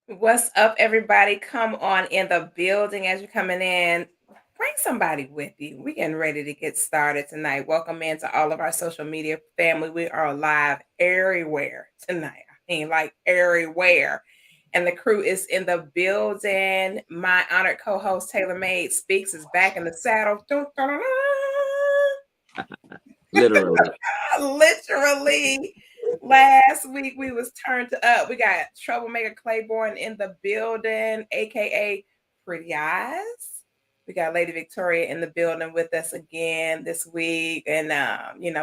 What's up, everybody? Come on in the building as you're coming in. Bring somebody with you. We're getting ready to get started tonight. Welcome in to all of our social media family. We are live everywhere tonight. I mean, like everywhere. And the crew is in the building. My honored co-host Taylor Made Speaks is back in the saddle. Dun, dun, dun, Literally. Literally. Last week we was turned up. We got Troublemaker Claiborne in the building, aka Pretty Eyes. We got Lady Victoria in the building with us again this week, and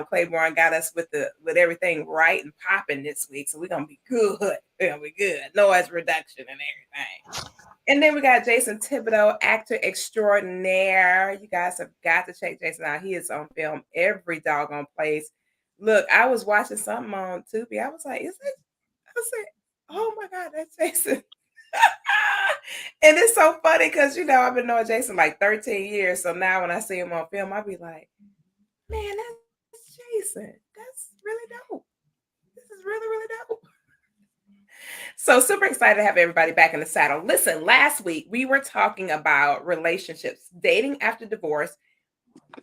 Claiborne got us with everything right and popping this week, so we're gonna be good. We're gonna be good. Noise reduction and everything. And then we got Jason Thibodeau, actor extraordinaire. You guys have got to check Jason out. He is on film every doggone place. Look, I was watching something on Tubi. I was like, is it? I said, oh my God, that's Jason. And it's so funny because, I've been knowing Jason like 13 years. So now when I see him on film, I'll be like, man, that's Jason. That's really dope. This is really, really dope. So super excited to have everybody back in the saddle. Listen, last week we were talking about relationships, dating after divorce,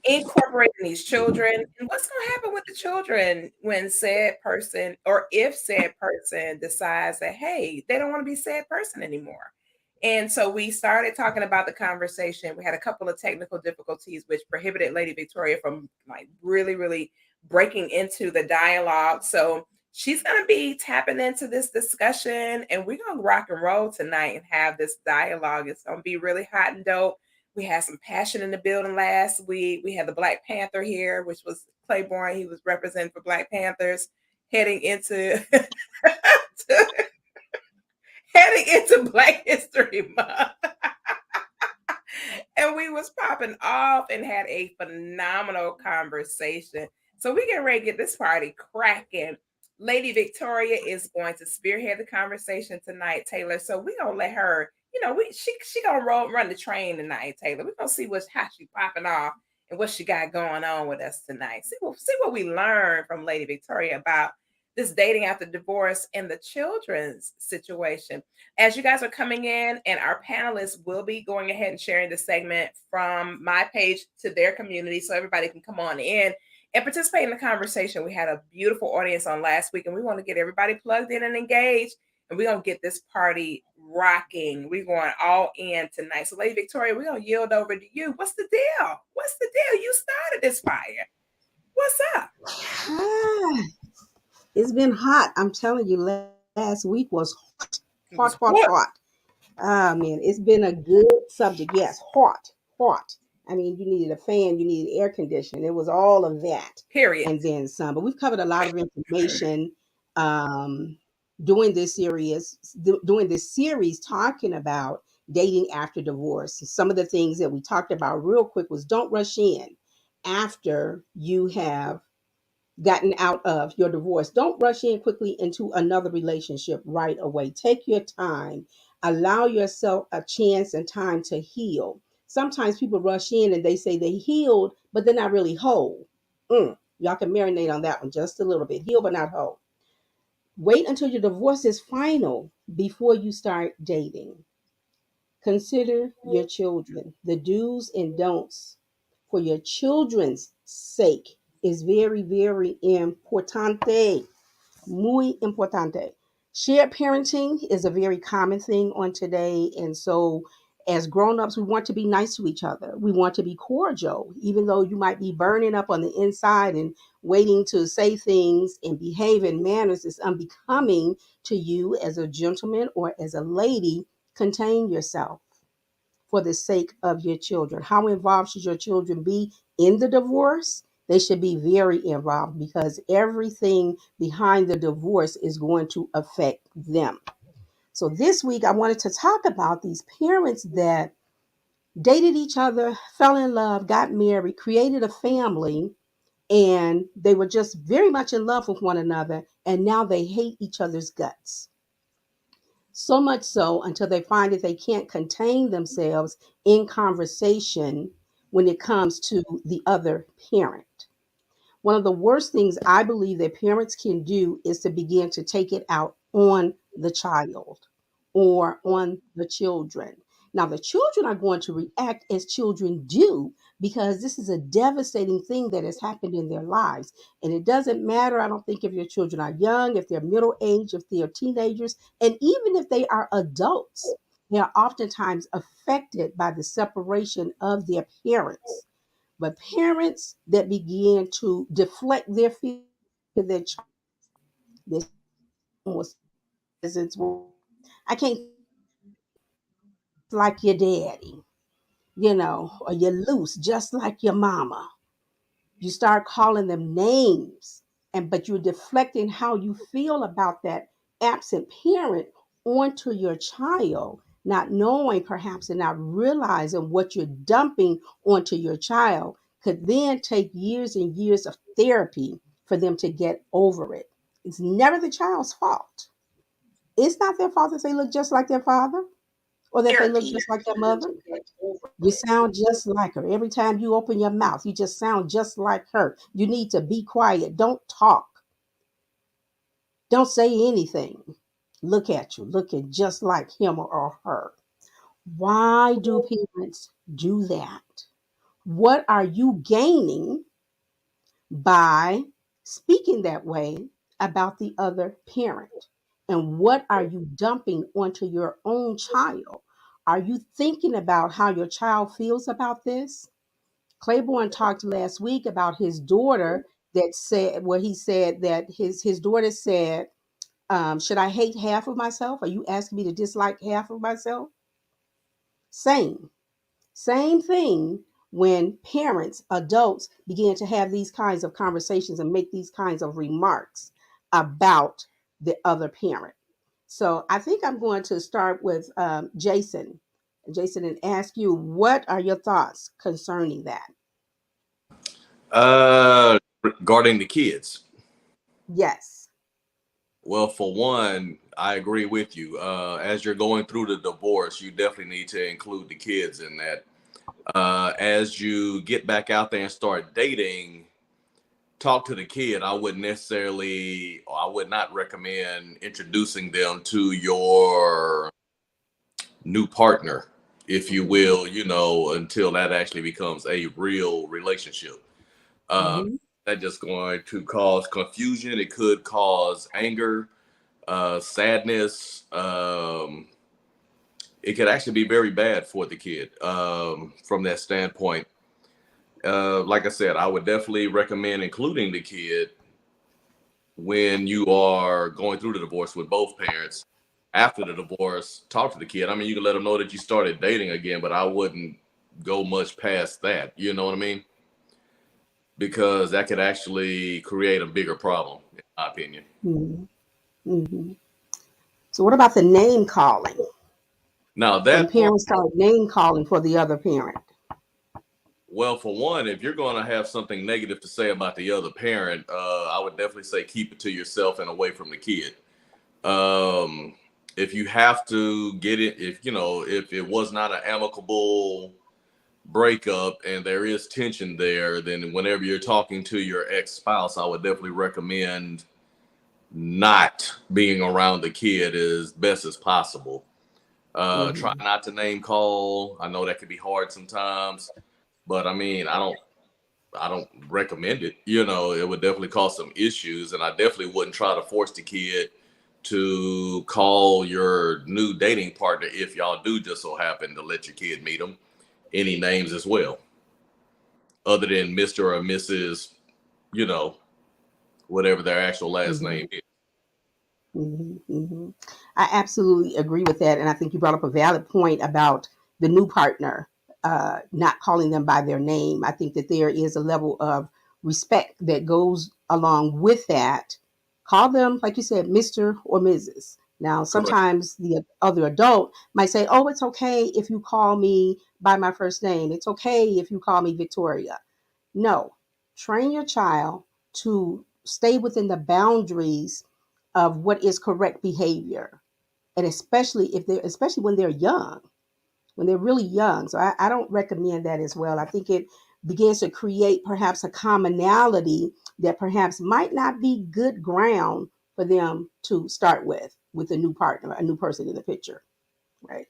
incorporating these children, and what's going to happen with the children when said person or if said person decides that, hey, they don't want to be said person anymore. And so we started talking about the conversation. We had a couple of technical difficulties, which prohibited Lady Victoria from like really, really breaking into the dialogue. So she's going to be tapping into this discussion, and we're going to rock and roll tonight and have this dialogue. It's going to be really hot and dope. We had some passion in the building last week. We had the Black Panther here, which was Claiborne. He was representing for Black Panthers, heading into heading into Black History Month. And we was popping off and had a phenomenal conversation. So we get ready to get this party cracking. Lady Victoria is going to spearhead the conversation tonight, Taylor. So we gonna let her, she gonna run the train tonight, Taylor. We're gonna see how she popping off and what she got going on with us tonight. See what we learned from Lady Victoria about this dating after divorce and the children's situation. As you guys are coming in, and our panelists will be going ahead and sharing the segment from my page to their community so everybody can come on in and participate in the conversation. We had a beautiful audience on last week, and we want to get everybody plugged in and engaged, and we're going to get this party rocking. We're going all in tonight. So, Lady Victoria, we're going to yield over to you. What's the deal? What's the deal? You started this fire. What's up? It's been hot. I'm telling you, last week was It was hot. what? Ah, man, it's been a good subject. Yes, hot. I mean, you needed a fan, you needed air conditioning. It was all of that Period. and then some. But we've covered a lot of information um, doing this series talking about dating after divorce. Some of the things that we talked about real quick was don't rush in after you have gotten out of your divorce. Don't rush in quickly into another relationship right away. Take your time. Allow yourself a chance and time to heal. Sometimes people rush in and they say they healed, but they're not really whole. Y'all can marinate on that one just a little bit. Heal, but not whole. Wait until your divorce is final before you start dating. Consider your children. The do's and don'ts for your children's sake is very, very importante. Muy importante. Shared parenting is a very common thing on today. And so, as grown-ups, we want to be nice to each other. We want to be cordial, even though you might be burning up on the inside and waiting to say things and behave in manners that's unbecoming to you as a gentleman or as a lady. Contain yourself for the sake of your children. How involved should your children be in the divorce? They should be very involved because everything behind the divorce is going to affect them. So this week, I wanted to talk about these parents that dated each other, fell in love, got married, created a family, and they were just very much in love with one another, and now they hate each other's guts. So much so until they find that they can't contain themselves in conversation when it comes to the other parent. One of the worst things I believe that parents can do is to begin to take it out on the child. or on the children. Now, the children are going to react as children do because this is a devastating thing that has happened in their lives. And it doesn't matter, I don't think, if your children are young, if they're middle age, if they are teenagers, and even if they are adults, they are oftentimes affected by the separation of their parents. But parents that begin to deflect their feelings to their child, this was presence. I can't like your daddy, or you're loose just like your mama. You start calling them names, and but you're deflecting how you feel about that absent parent onto your child, not knowing perhaps and not realizing what you're dumping onto your child could then take years and years of therapy for them to get over it. It's never the child's fault. It's not their fault that they look just like their father or that they look Therapy just like their for them to mother. get over You it. sound just like her. Every time you open your mouth, you just sound just like her. You need to be quiet. Don't talk. Don't say anything. Look at you, looking just like him or her. Why do parents do that? What are you gaining by speaking that way about the other parent? And what are you dumping onto your own child? Are you thinking about how your child feels about this? Claiborne talked last week about his daughter that said, where he said that his daughter said, should I hate half of myself? Are you asking me to dislike half of myself? Same. Same thing when parents, adults begin to have these kinds of conversations and make these kinds of remarks about the other parent. So I think I'm going to start with Jason. Jason, and ask you, what are your thoughts concerning that? Regarding the kids. Yes. Well, for one, I agree with you. As you're going through the divorce, you definitely need to include the kids in that. As you get back out there and start dating, talk to the kid. I would not recommend introducing them to your new partner, if you will, until that actually becomes a real relationship. Uh, Mm-hmm. that just going to cause confusion. It could cause anger, sadness. It could actually be very bad for the kid from that standpoint. Like I said, I would definitely recommend including the kid when you are going through the divorce with both parents. After the divorce, talk to the kid. I mean, you can let them know that you started dating again, but I wouldn't go much past that. You know what I mean? Because that could actually create a bigger problem, in my opinion. Mm-hmm. Mm-hmm. So, what about the name calling? Now, When that part, parents start name calling for the other parent? well, for one, if you're going to have something negative to say about the other parent, I would definitely say keep it to yourself and away from the kid. Um, if you have to get it, if it was not an amicable breakup and there is tension there, then whenever you're talking to your ex spouse, I would definitely recommend not being around the kid as best as possible. Try Mm-hmm. not to name call. I know that can be hard sometimes, but I mean, I don't recommend it. It would definitely cause some issues, and I definitely wouldn't try to force the kid to call your new dating partner if y'all do just so happen to let your kid meet them any names as well, other than Mr. or Mrs. You know, whatever their actual last Mm-hmm. name is. Mm-hmm. I absolutely agree with that. And I think you brought up a valid point about the new partner not calling them by their name. I think that there is a level of respect that goes along with that. Call them, like you said, Mr. or Mrs. Now, Correct. sometimes the other adult might say, oh, it's okay if you call me by my first name. It's okay if you call me Victoria. No, train your child to stay within the boundaries of what is correct behavior. And especially when they're young, when they're really young. So I don't recommend that as well. I think it begins to create perhaps a commonality that perhaps might not be good ground for them to start with. with a new partner, a new person in the picture, right?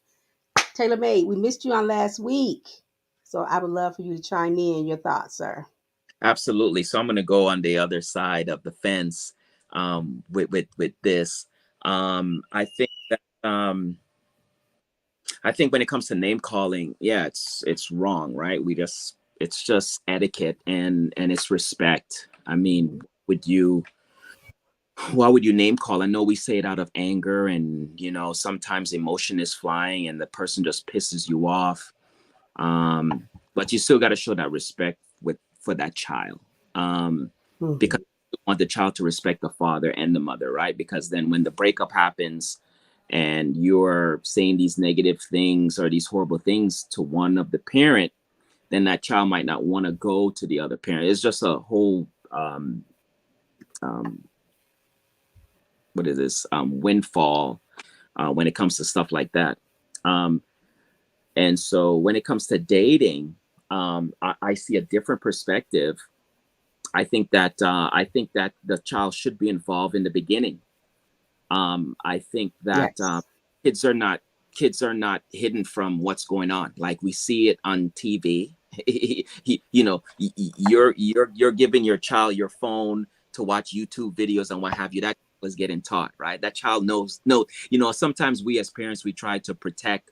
Taylor May, we missed you on last week. So I would love for you to chime in your thoughts, sir. Absolutely. So I'm going to go on the other side of the fence with this. I think that I think when it comes to name calling, yeah, it's wrong, right? It's just etiquette and it's respect. I mean, would you why would you name call? I know we say it out of anger, and sometimes emotion is flying and the person just pisses you off. But you still got to show that respect for that child, because Mm-hmm. you want the child to respect the father and the mother, right? Because then when the breakup happens and you're saying these negative things or these horrible things to one of the parent, then that child might not want to go to the other parent. It's just a whole um, what is this windfall when it comes to stuff like that. Um, and so when it comes to dating, I see a different perspective. I think that the child should be involved in the beginning. I think that Yes. kids are not kids are not hidden from what's going on. Like we see it on TV. You're giving your child your phone to watch YouTube videos and what have you. That was getting taught, right? That child knows. No, sometimes we as parents we try to protect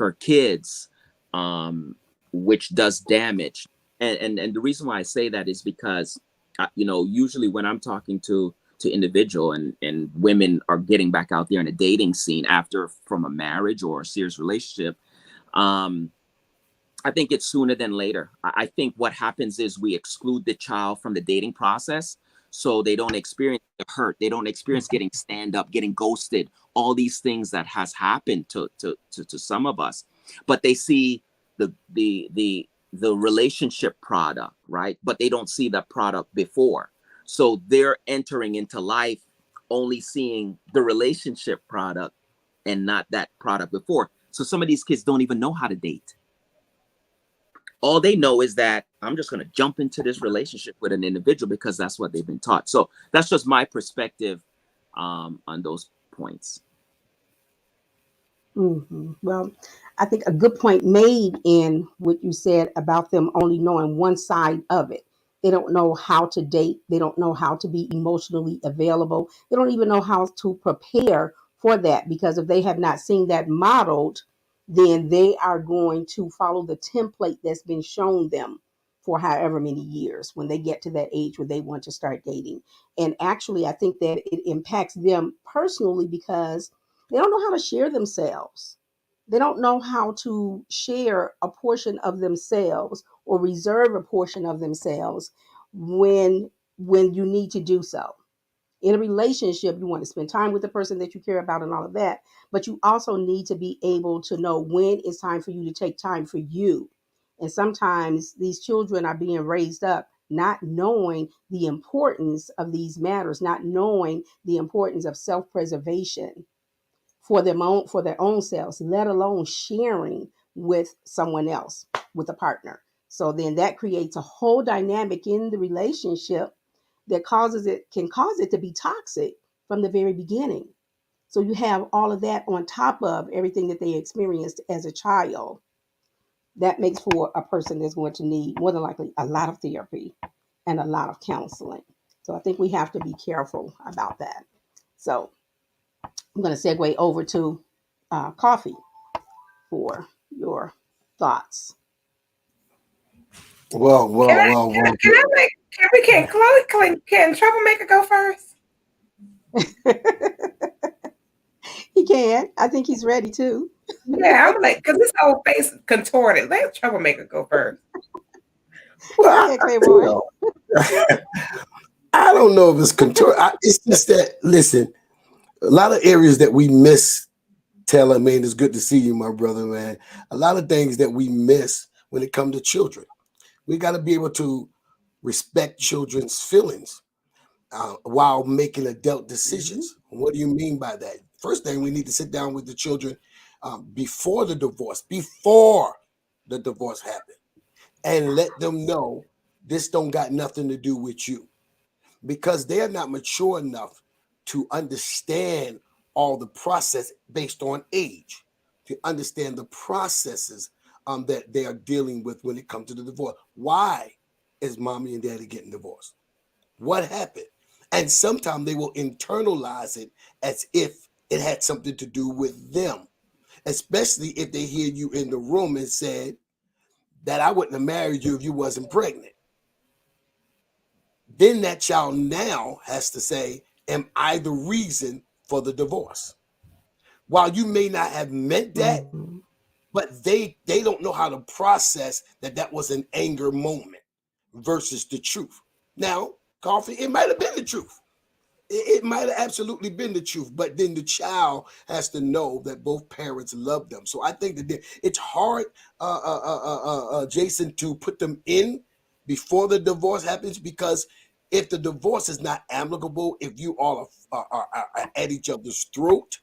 our kids, um, which does damage. And the reason why I say that is because, usually when I'm talking to individual and women are getting back out there in a dating scene after from a marriage or a serious relationship, um, I think it's sooner than later. I think what happens is we exclude the child from the dating process so they don't experience the hurt. They don't experience getting stand up, getting ghosted, all these things that has happened to some of us. But they see the relationship product, right? But they don't see the product before. So they're entering into life only seeing the relationship product and not that product before. So some of these kids don't even know how to date. All they know is that I'm just going to jump into this relationship with an individual because that's what they've been taught. So that's just my perspective on those points. Well, I think a good point made in what you said about them only knowing one side of it. They don't know how to date. They don't know how to be emotionally available. They don't even know how to prepare for that because if they have not seen that modeled, then they are going to follow the template that's been shown them for however many years when they get to that age where they want to start dating. And actually, I think that it impacts them personally because they don't know how to share themselves. They don't know how to share a portion of themselves or reserve a portion of themselves when you need to do so. In a relationship, you want to spend time with the person that you care about and all of that, but you also need to be able to know when it's time for you to take time for you. And sometimes these children are being raised up not knowing the importance of these matters, not knowing the importance of self-preservation for their own selves, let alone sharing with someone else, with a partner. So then that creates a whole dynamic in the relationship that can cause it to be toxic from the very beginning. So you have all of that on top of everything that they experienced as a child. That makes for a person that's going to need more than likely a lot of therapy and a lot of counseling. So I think we have to be careful about that. So I'm going to segue over to Coffee for your thoughts. Well, Can well, I well, can I, well. can I make can Chloe can Troublemaker go first? He can. I think he's ready too. Yeah, I'm like because his whole face contorted. Let Troublemaker go first. Go Well, ahead, you Claiborne. know, I don't know if it's contour. It's just that listen, a lot of areas that we miss. Taylor, man, it's good to see you, my brother, man. A lot of things that we miss when it comes to children. We got to be able to respect children's feelings while making adult Mm-hmm. decisions. What do you mean by that? First thing, we need to sit down with the children before the divorce happened, and let them know this don't got nothing to do with you because they're not mature enough to understand all the process based on age, to understand the processes that they are dealing with when it comes to the divorce. Why is mommy and daddy getting divorced? What happened? And sometimes they will internalize it as if it had something to do with them, especially if they hear you in the room and said that I wouldn't have married you if you wasn't pregnant. Then that child now has to say, am I the reason for the divorce? While you may not have meant that, Mm-hmm. but they don't know how to process that that was an anger moment versus the truth. Now, Coffee, it might have been the truth. It might have absolutely been the truth, but then the child has to know that both parents love them. So I think that it's hard, Jason, to put them in before the divorce happens, because if the divorce is not amicable, if you all are at each other's throat,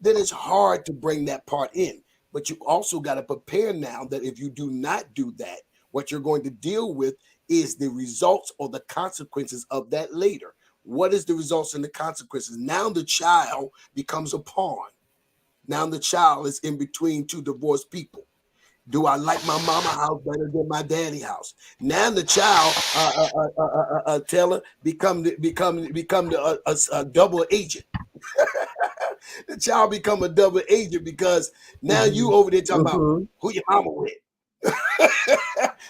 then it's hard to bring that part in. But you also got to prepare now that if you do not do that, what you're going to deal with is the results or the consequences of that later. What is the results and the consequences? Now the child becomes a pawn. Now the child is in between two divorced people. Do I like my mama house better than my daddy house? Now the child, Taylor, become a double agent. The child become a double agent because now you over there talking about Mm-hmm. who your mama with,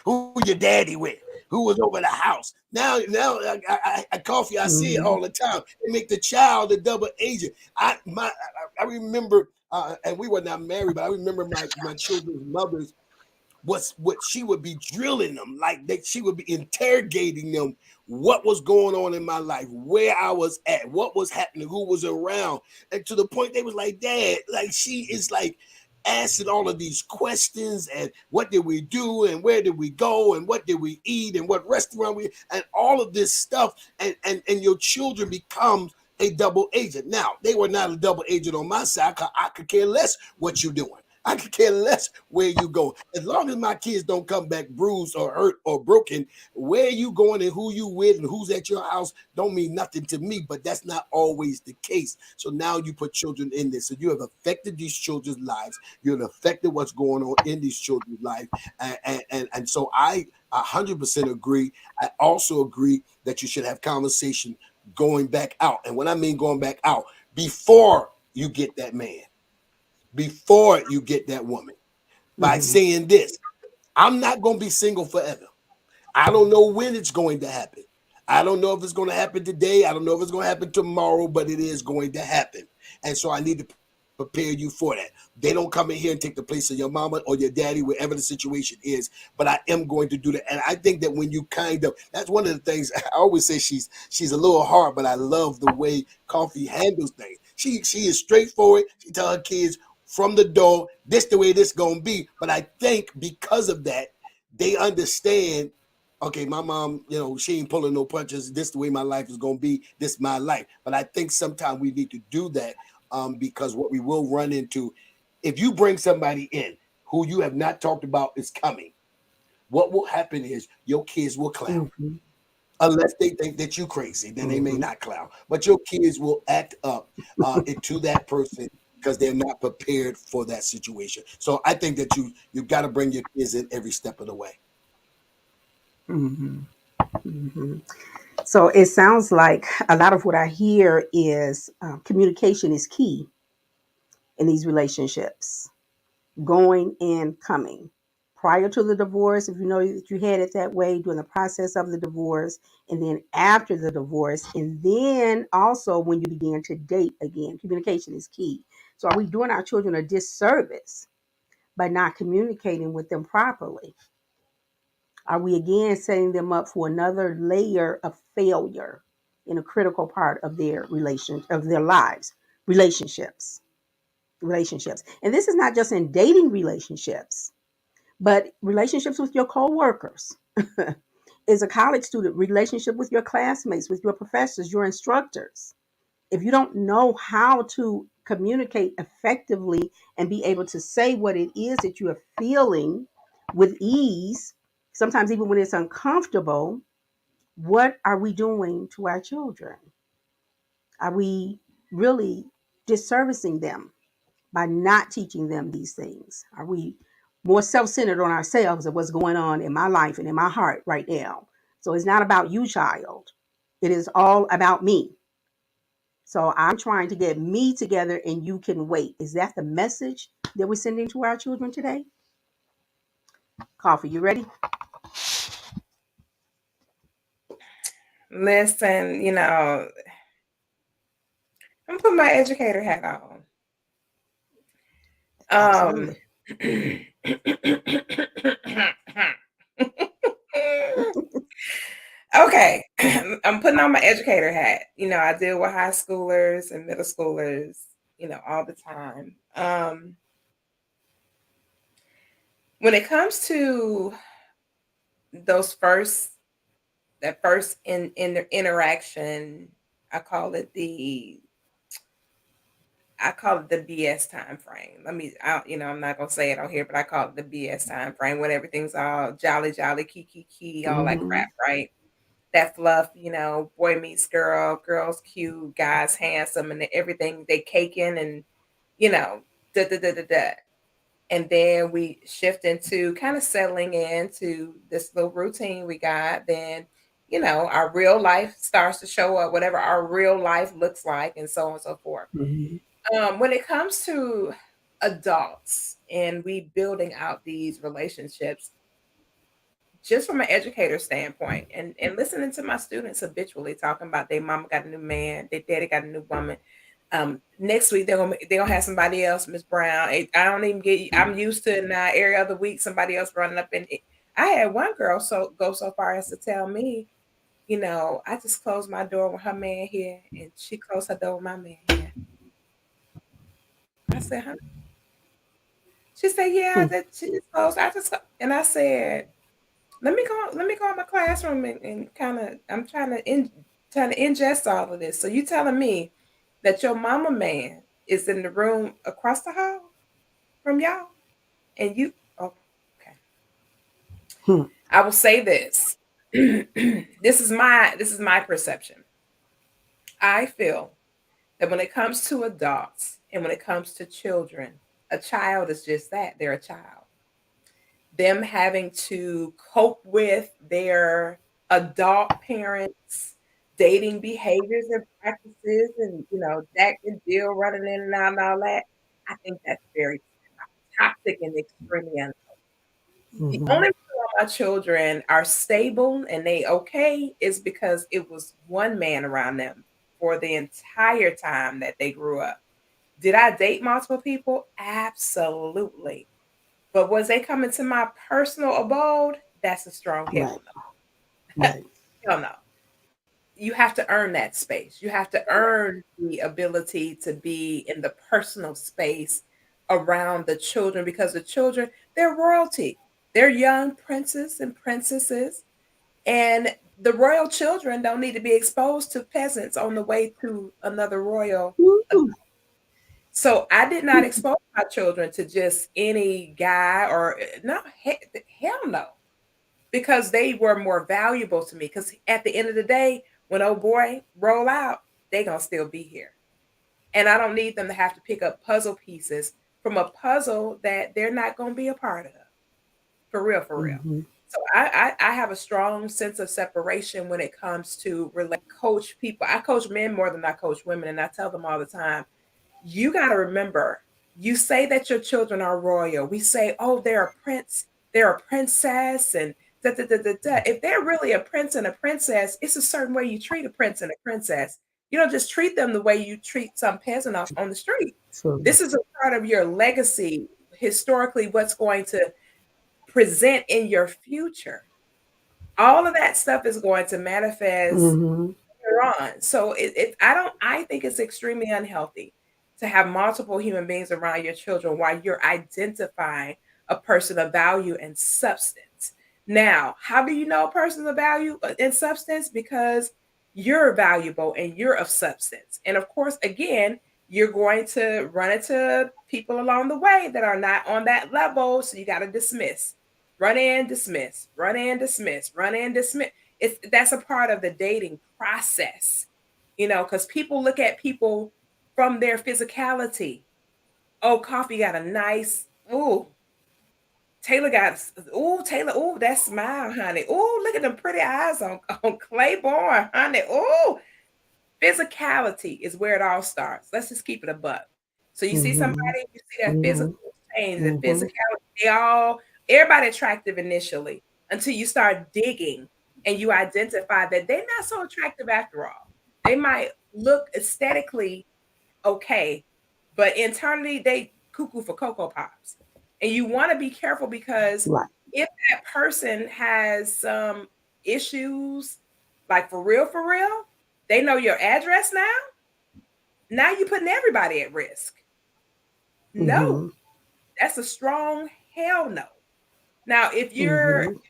who your daddy with, who was over the house. Now, I Coffee. I see it Mm-hmm. all the time. They make the child a double agent. I remember, and we were not married, but I remember my children's mothers what she would be drilling them, like that she would be interrogating them, what was going on in my life, where I was at, what was happening, who was around, and to the point they was like, Dad, like she is like asking all of these questions, and what did we do, and where did we go, and what did we eat, and what restaurant we, and all of this stuff, and your children become a double agent. Now they were not a double agent on my side, because I could care less what you're doing. I could care less where you go. As long as my kids don't come back bruised or hurt or broken, where you going and who you with and who's at your house don't mean nothing to me, but that's not always the case. So now you put children in this. So you have affected these children's lives. You have affected what's going on in these children's life. And so I 100% agree. I also agree that you should have conversation going back out. And when I mean going back out, before you get that man, before you get that woman, by Mm-hmm. saying this, I'm not going to be single forever. I don't know when it's going to happen. I don't know if it's going to happen today. I don't know if it's going to happen tomorrow, but it is going to happen. And so I need to prepare you for that. They don't come in here and take the place of your mama or your daddy, wherever the situation is. But I am going to do that. And I think that when you kind of, that's one of the things I always say she's a little hard, but I love the way Coffee handles things. She is straightforward. She tell her kids from the door, this the way this gonna be. But I think because of that, they understand, okay, my mom, she ain't pulling no punches. This the way my life is gonna be. This my life. But I think sometimes we need to do that, because what we will run into, if you bring somebody in who you have not talked about is coming, what will happen is your kids will clown. Mm-hmm. Unless they think that you crazy, then they may Mm-hmm. not clown. But your kids will act up into that person because they're not prepared for that situation. So I think that you got to bring your kids in every step of the way. Mm-hmm. Mm-hmm. So it sounds like a lot of what I hear is communication is key in these relationships, going and coming. Prior to the divorce, if you know that you had it that way, during the process of the divorce, and then after the divorce, and then also when you begin to date again, communication is key. So, are we doing our children a disservice by not communicating with them properly? Are we again setting them up for another layer of failure in a critical part of their of their lives, relationships, relationships? And this is not just in dating relationships, but relationships with your coworkers. As a college student, relationship with your classmates, with your professors, your instructors. If you don't know how to communicate effectively and be able to say what it is that you are feeling with ease, sometimes even when it's uncomfortable, what are we doing to our children? Are we really disservicing them by not teaching them these things? Are we more self-centered on ourselves of what's going on in my life and in my heart right now? So it's not about you, child. It is all about me. So I'm trying to get me together and you can wait. Is that the message that we're sending to our children today? Koffe, you ready? Listen, I'm putting my educator hat on. Absolutely. Okay, I'm putting on my educator hat. I deal with high schoolers and middle schoolers, all the time. When it comes to those that first in the interaction, I call it the BS time frame. I'm not gonna say it on here, but I call it the BS time frame when everything's all jolly, jolly, key, all that Mm-hmm. crap, right? That fluff, boy meets girl, girl's cute, guys handsome, and everything they caking and you know, da da da da da. And then we shift into kind of settling into this little routine we got. Then, our real life starts to show up, whatever our real life looks like, and so on and so forth. Mm-hmm. When it comes to adults and we building out these relationships, just from an educator standpoint, and listening to my students habitually talking about their mama got a new man, their daddy got a new woman. Next week they're gonna have somebody else, Miss Brown. I don't even get. I'm used to now every other week somebody else running up and I had one girl go so far as to tell me, I just closed my door with her man here, and she closed her door with my man here. I said, huh? She said, yeah, Hmm. that she just closed. And I said, let me go in my classroom and kind of I'm trying to ingest all of this. So you telling me that your mama man is in the room across the hall from y'all, and you okay? Hmm. I will say this. This is my perception. I feel that when it comes to adults and when it comes to children, a child is just that. They're a child. Them having to cope with their adult parents, dating behaviors and practices, and that and deal running in and out and all that. I think that's very toxic and extremely unhealthy. The Mm-hmm. only reason why my children are stable and they okay is because it was one man around them for the entire time that they grew up. Did I date multiple people? Absolutely. But was they coming to my personal abode? That's a strong Right. hell no. Right. Hell no. You have to earn that space. You have to earn the ability to be in the personal space around the children because the children, they're royalty. They're young princes and princesses. And the royal children don't need to be exposed to peasants on the way to another royal. Woo. So I did not expose my children to just any guy or no, hell no, because they were more valuable to me. Because at the end of the day, when old boy roll out, they gonna still be here, and I don't need them to have to pick up puzzle pieces from a puzzle that they're not gonna be a part of. For real, for real. Mm-hmm. So I have a strong sense of separation when it comes to coach people. I coach men more than I coach women, and I tell them all the time, you got to remember, you say that your children are royal. We say, oh, they're a prince, they're a princess, and da da da da da. If they're really a prince and a princess, it's a certain way you treat a prince and a princess. You don't just treat them the way you treat some peasant off on the street. True. This is a part of your legacy, historically, what's going to present in your future. All of that stuff is going to manifest Mm-hmm. later on. So I think it's extremely unhealthy to have multiple human beings around your children while you're identifying a person of value and substance. Now, how do you know a person of value and substance? Because you're valuable and you're of substance. And of course, again, you're going to run into people along the way that are not on that level. So you got to dismiss, run in, dismiss, run in, dismiss, run in, dismiss. That's a part of the dating process. because people look at people from their physicality. Oh, Coffee got a nice, ooh, Taylor got, ooh, Taylor, ooh, that smile, honey. Ooh, look at them pretty eyes on Claiborne, honey. Ooh, physicality is where it all starts. Let's just keep it a buck. So you see somebody, Mhm. you see that physical Mhm. change, the Mhm. physicality, everybody attractive initially until you start digging and you identify that they're not so attractive after all. They might look aesthetically okay, but internally they cuckoo for Cocoa Pops. And you want to be careful because Right. if that person has some issues, like for real, they know your address now. Now you're putting everybody at risk. No, Mhm. that's a strong hell no. Now, if you're, Mhm.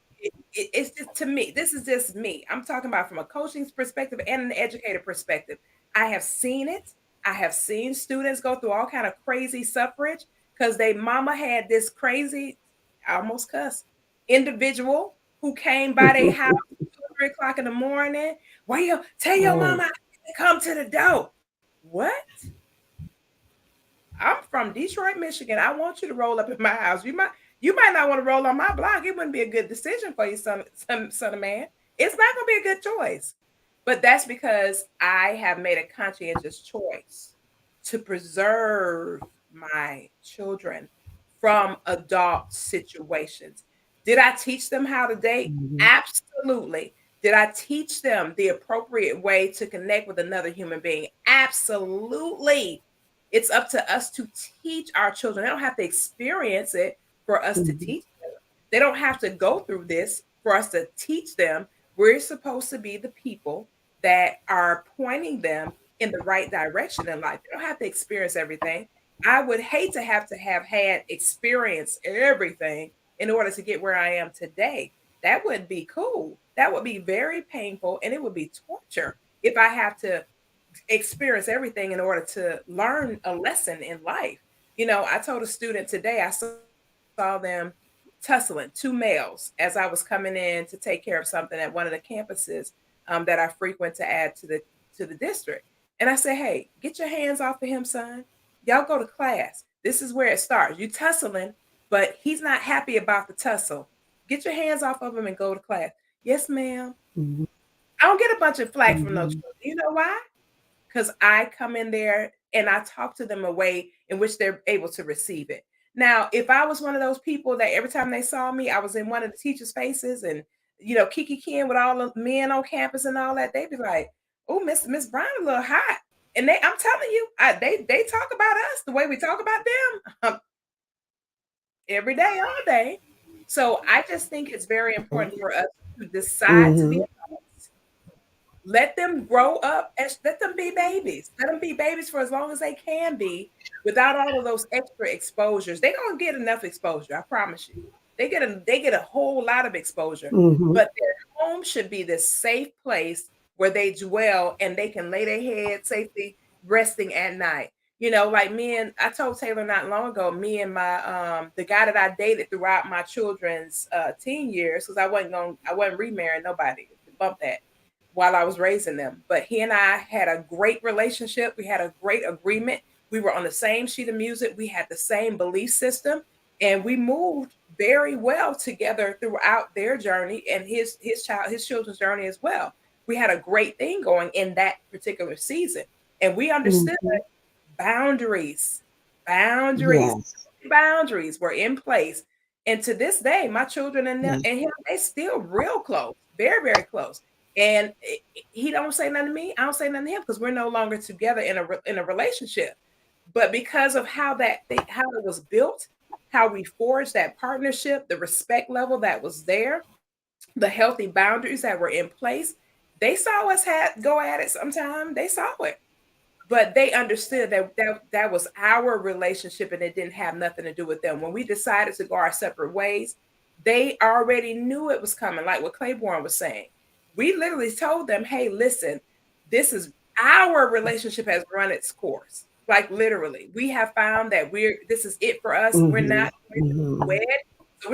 it's just to me, this is just me. I'm talking about from a coaching perspective and an educator perspective. I have seen it. I have seen students go through all kind of crazy suffrage because they mama had this crazy, I almost cuss, individual who came by their house 2 or 3 o'clock in the morning. Well, you tell your Right. mama to come to the door. What? I'm from Detroit, Michigan. I want you to roll up in my house. You might not want to roll on my block. It wouldn't be a good decision for you, son of man. It's not going to be a good choice. But that's because I have made a conscientious choice to preserve my children from adult situations. Did I teach them how to date? Mhm. Absolutely. Did I teach them the appropriate way to connect with another human being? Absolutely. It's up to us to teach our children. They don't have to experience it for us to Mhm. teach them. They don't have to go through this for us to teach them. We're supposed to be the people that are pointing them in the right direction in life. They don't have to experience everything. I would hate to have had experience everything in order to get where I am today. That wouldn't be cool. That would be very painful and it would be torture if I have to experience everything in order to learn a lesson in life. I told a student today, I saw them tussling, two males, as I was coming in to take care of something at one of the campuses that I frequent to add to the district. And I said, hey, get your hands off of him, son. Y'all go to class. This is where it starts. You tussling, but he's not happy about the tussle. Get your hands off of him and go to class. Yes, ma'am. Mhm. I don't get a bunch of flack from those Mhm. children. You know why? Because I come in there and I talk to them a way in which they're able to receive it. Now, if I was one of those people that every time they saw me, I was in one of the teachers' faces and Kiki Ken with all the men on campus and all that, they'd be like, "Oh, Miss Brown a little hot." And I'm telling you, they talk about us the way we talk about them every day, all day. So I just think it's very important for us to decide to be Mhm. adults. Let them grow up and let them be babies. Let them be babies for as long as they can be without all of those extra exposures. They're gonna get enough exposure, I promise you. They get a whole lot of exposure, Mhm. but their home should be this safe place where they dwell and they can lay their head safely resting at night. Like I told Taylor not long ago, me and my the guy that I dated throughout my children's teen years, because I wasn't remarrying nobody. Bump that while I was raising them. But he and I had a great relationship. We had a great agreement. We were on the same sheet of music. We had the same belief system, and we moved very well together throughout their journey and his children's journey as well. We had a great thing going in that particular season, and we understood Mhm. boundaries. Boundaries. Yes. Boundaries were in place. And to this day, my children Yes. and him, they still real close, very, very close. And he don't say nothing to me. I don't say nothing to him because we're no longer together in a relationship. But because of how it was built, how we forged that partnership, the respect level that was there, the healthy boundaries that were in place, they saw us go at it sometime. They saw it, but they understood that was our relationship and it didn't have nothing to do with them. When we decided to go our separate ways, they already knew it was coming, like what Claiborne was saying. We literally told them, hey, listen, this is our relationship has run its course. Like literally, we have found that this is it for us. We're Mhm. not going to be Mhm. wed. So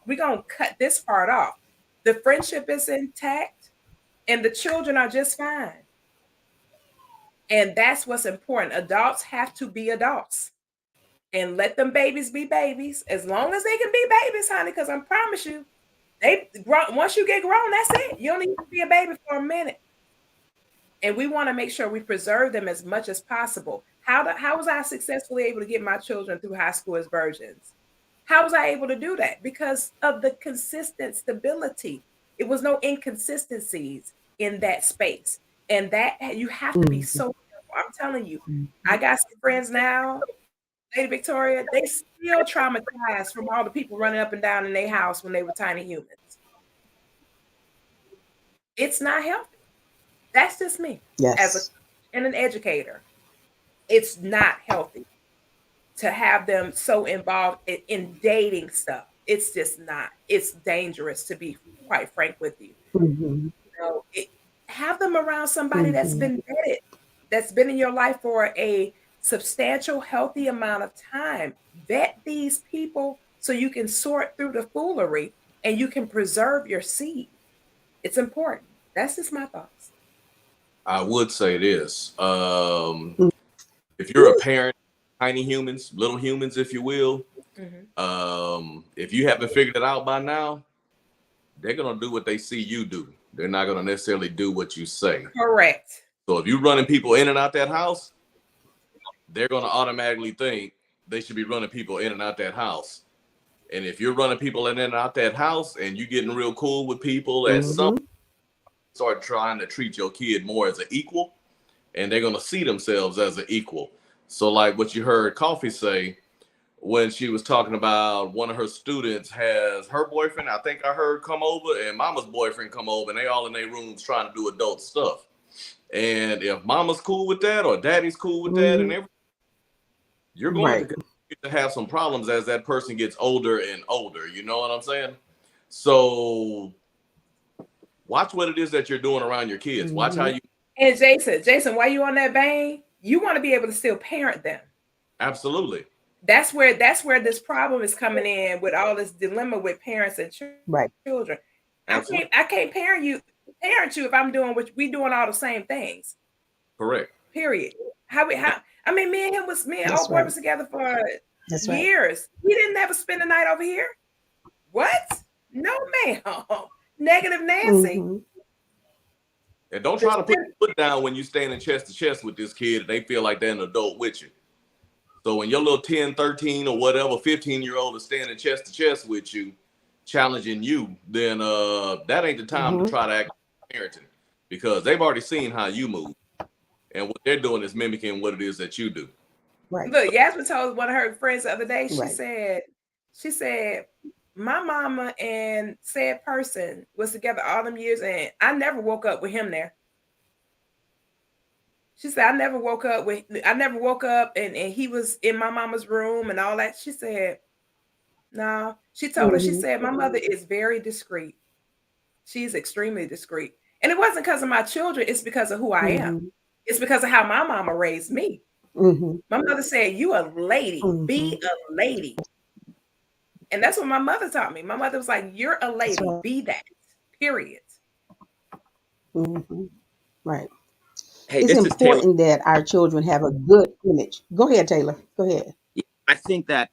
we're gonna cut this part off. The friendship is intact and the children are just fine. And that's what's important. Adults have to be adults and let them babies be babies as long as they can be babies, honey. Because I promise you, they grow, once you get grown, that's it. You don't need to be a baby for a minute. And we want to make sure we preserve them as much as possible. How was I successfully able to get my children through high school as virgins? How was I able to do that? Because of the consistent stability. It was no inconsistencies in that space. And that you have to be so careful. I'm telling you, I got some friends now, Lady Victoria, they still traumatized from all the people running up and down in their house when they were tiny humans. It's not healthy. That's just me as Yes. and an educator. It's not healthy to have them so involved in dating stuff. It's just not. It's dangerous, to be quite frank with you. Mm-hmm. Have them around somebody that's Mm-hmm. been vetted, that's been in your life for a substantial, healthy amount of time. Vet these people so you can sort through the foolery and you can preserve your seed. It's important. That's just my thoughts. I would say this. If you're a parent, tiny humans, little humans, if you will, Mhm. if you haven't figured it out by now, they're gonna do what they see you do. They're not gonna necessarily do what you say. Correct. So if you're running people in and out that house, they're gonna automatically think they should be running people in and out that house. And if you're running people in and out that house and you getting real cool with people, at some Mm-hmm. start trying to treat your kid more as an equal, and they're gonna see themselves as an equal. So like what you heard Koffe say when she was talking about one of her students has her boyfriend, I think I heard, come over, and mama's boyfriend come over, and they all in their rooms trying to do adult stuff. And if mama's cool with that or daddy's cool with that, and Mm-hmm. everything, you're going to Right. continue to have some problems as that person gets older and older. You know what I'm saying? So watch what it is that you're doing around your kids. Watch how Mm-hmm. you And Jason, why you on that vein? You want to be able to still parent them. absolutely. That's where this problem is coming in with all this dilemma with parents and Right. children. Absolutely. I can't parent you if I'm doing what we doing all the same things. Correct. Period. How I mean, me and That's old boy right. was together for That's right. years. He didn't ever spend the night over here. What? No, ma'am. Negative Nancy. Mm-hmm. And don't try to put your foot down when you standing chest to chest with this kid and they feel like they're an adult with you. So when your little 10, 13 or whatever 15-year-old is standing chest to chest with you, challenging you, then that ain't the time to Mm-hmm. try to act parenting because they've already seen how you move. And what they're doing is mimicking what it is that you do. Right. Look, Yasmin told one of her friends the other day, Right. she said, my mama and said person was together all them years and I never woke up with him there. She said, I never woke up and he was in my mama's room and all that. She said, no. She Mm-hmm. said, my mother is very discreet. She's extremely discreet. And it wasn't because of my children, it's because of who I am. Mm-hmm. It's because of how my mama raised me. Mm-hmm. My mother said, you a lady, Mm-hmm. be a lady. And that's what my mother taught me. My mother was like, you're a That's lady, right. be that, period. Mm-hmm. Right. Hey, It's this is Taylor. important that our children have a good image. Go ahead, Taylor. Go ahead. I think that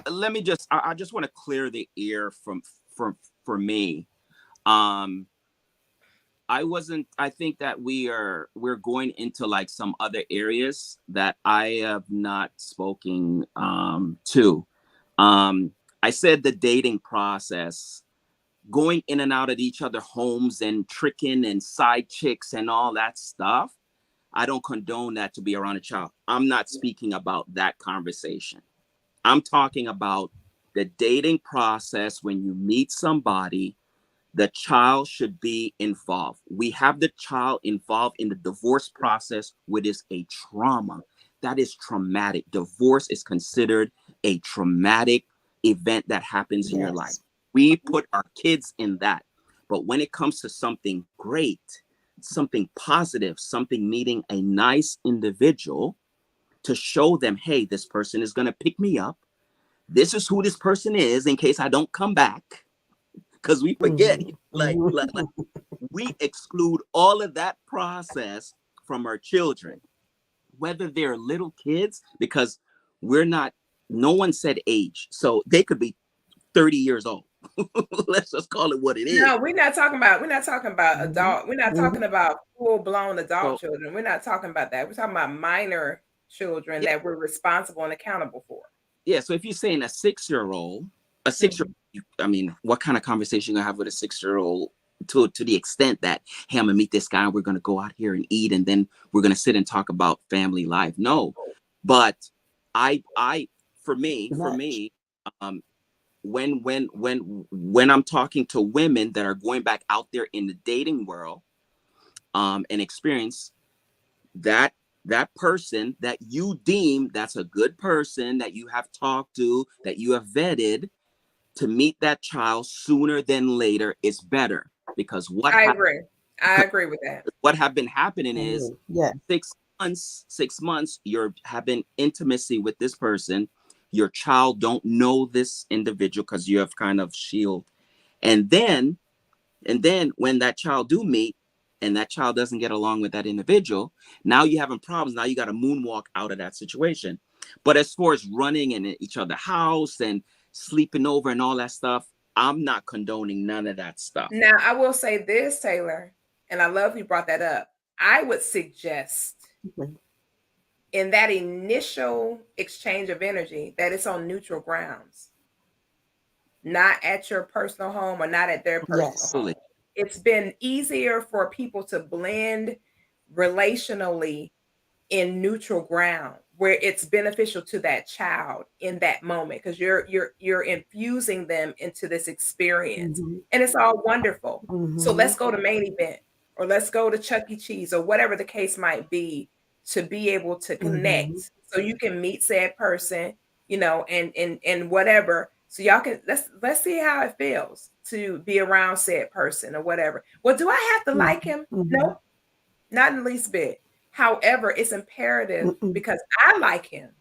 let me just I just want to clear the air from for me. Um I think that we're going into like some other areas that I have not spoken to. Um I said the dating process, going in and out of each other homes and tricking and side chicks and all that stuff. I don't condone that to be around a child. I'm not speaking about that conversation. I'm talking about the dating process. When you meet somebody, the child should be involved. We have the child involved in the divorce process, which is a trauma. That is traumatic. Divorce is considered a traumatic event that happens in your life. Yes. We put our kids in that. But when it comes to something great, something positive, something meeting a nice individual, to show them, hey, this person is going to pick me up. This is who this person is in case I don't come back. Because we forget, Mm-hmm. like, Mm-hmm. like, like we exclude all of that process from our children. whether they're little kids, because we're not, no one said age. So they could be 30 years old. Let's just call it what it is. No, we're not talking about Mhm. adult. We're not Mhm. talking about full-blown adult So children. We're not talking about that. We're talking about minor children yeah, that we're responsible and accountable for. yeah. So if you're saying a 6-year-old, a 6 year, Mhm. I mean, what kind of conversation you gonna have with a 6-year-old? To the extent that, hey, I'm gonna meet this guy, we're gonna go out here and eat, and then we're gonna sit and talk about family life. No, but I for Much. me, um, when I'm talking to women that are going back out there in the dating world, and experience that that person that you deem that's a good person that you have talked to, that you have vetted, to meet that child sooner than later is better, because I agree. I agree with that. what have been happening is Yeah. 6 months you're having intimacy with this person, your child don't know this individual because you have kind of shield, and then when that child do meet and that child doesn't get along with that individual, now you're having problems. Now you got to moonwalk out of that situation. But as far as running in each other's house and sleeping over and all that stuff, I'm not condoning none of that stuff. Now, I will say this, Taylor, and I love you brought that up. I would suggest Mhm. in that initial exchange of energy that it's on neutral grounds, not at your personal home or not at their personal Yes. home. Absolutely. It's been easier for people to blend relationally in neutral ground where it's beneficial to that child in that moment because you're infusing them into this experience Mhm. and it's all wonderful. So let's Mhm. go to main event or let's go to Chuck E. Cheese or whatever the case might be to be able to Mhm. connect so you can meet said person, and whatever. So y'all can let's see how it feels to be around said person or whatever. Well, do I have to like Mhm. him? Mhm. Nope, not in the least bit. However, it's imperative Mm-mm. because I like him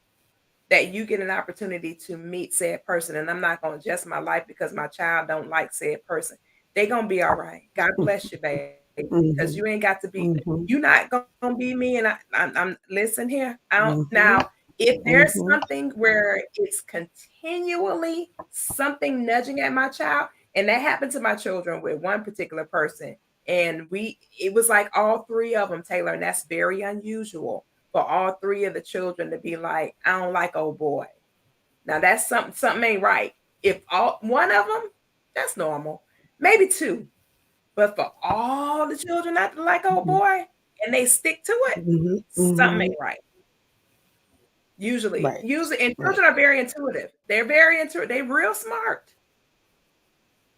that you get an opportunity to meet said person. And I'm not going to adjust my life because my child don't like said person. They going to be all right. God bless you, baby. Because you Mhm. ain't got to be, Mhm. you not going to be me. And I'm listen here. I don't Mhm. now. If there's Mhm. something where it's continually something nudging at my child, and that happened to my children with one particular person, and it was like all three of them, Taylor, and that's very unusual for all three of the children to be like, I don't like old boy. Now that's something ain't right. If all one of them, that's normal. Maybe two. But for all the children not to like old Mhm. boy and they stick to it, Mhm. something Mhm. ain't right. Usually, Right. usually, and Right. children are very intuitive. They're very intuitive. They're real smart.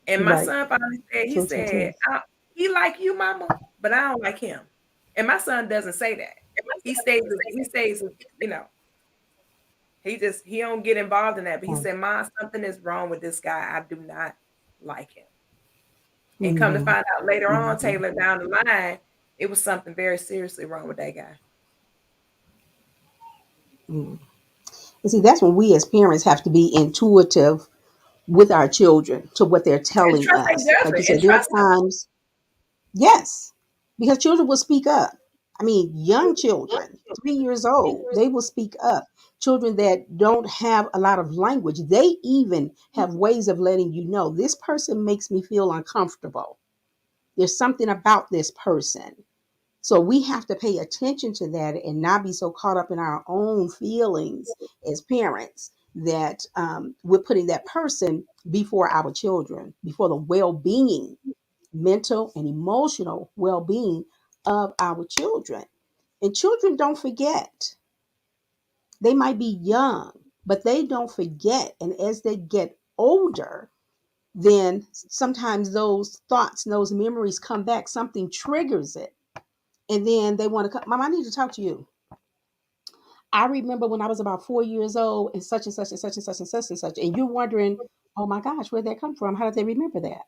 And my Right. son finally said, he True. True. said, True. he like you, mama, but I don't like him. And my son doesn't say that. He stays, you know, he don't get involved in that. But he Oh. said, "Mom, something is wrong with this guy. I do not like him." And come to Mhm. find out later on, Mhm. Taylor, down the line, it was something very seriously wrong with that guy. Mhm. And see, that's when we as parents have to be intuitive with our children to what they're And telling trust their us. Like you judgment and said, there are trust them. times, yes, because children will speak up. I mean, young children, 3 years old, they will speak up. Children that don't have a lot of language, they even have ways of letting you know this person makes me feel uncomfortable. There's something about this person. So we have to pay attention to that and not be so caught up in our own feelings as parents that we're putting that person before our children, before the well being, mental and emotional well being of our children. And children don't forget. They might be young, but they don't forget. And as they get older, then sometimes those thoughts, those memories come back, something triggers it. And then they want to come, Mom, I need to talk to you. I remember when I was about 4 years old and such and such and such and such and such and such. And you're wondering, oh my gosh, where'd that come from? How did they remember that?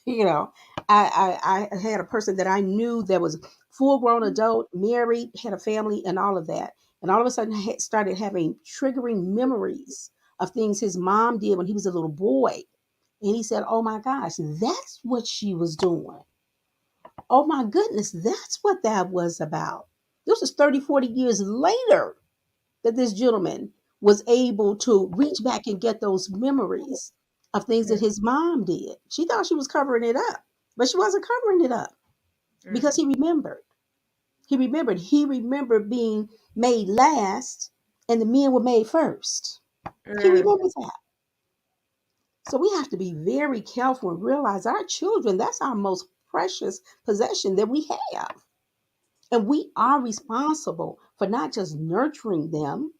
you know, I had a person that I knew that was full grown adult, married, had a family, and all of that. And all of a sudden, started having triggering memories of things his mom did when he was a little boy. And he said, oh my gosh, that's what she was doing. Oh my goodness, that's what that was about. This was 30, 40 years later that this gentleman was able to reach back and get those memories of things that his mom did. She thought she was covering it up, but she wasn't covering it up because he remembered. He remembered. He remembered being made last and the men were made first. He remembers that. So we have to be very careful and realize our children, that's our most precious possession that we have. And we are responsible for not just nurturing them,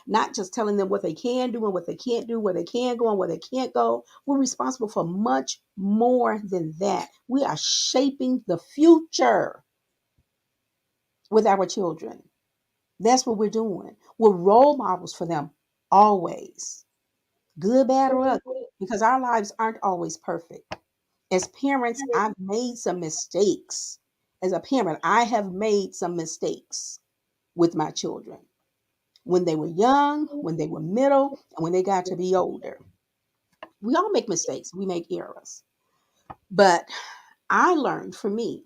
not just telling them what they can do and what they can't do, where they can go and where they can't go. We're responsible for much more than that. We are shaping the future with our children. That's what we're doing. We're role models for them always, good, bad, or ugly, because our lives aren't always perfect. As parents, I've made some mistakes. As a parent, I have made some mistakes with my children when they were young, when they were middle, and when they got to be older. We all make mistakes, we make errors. But I learned for me,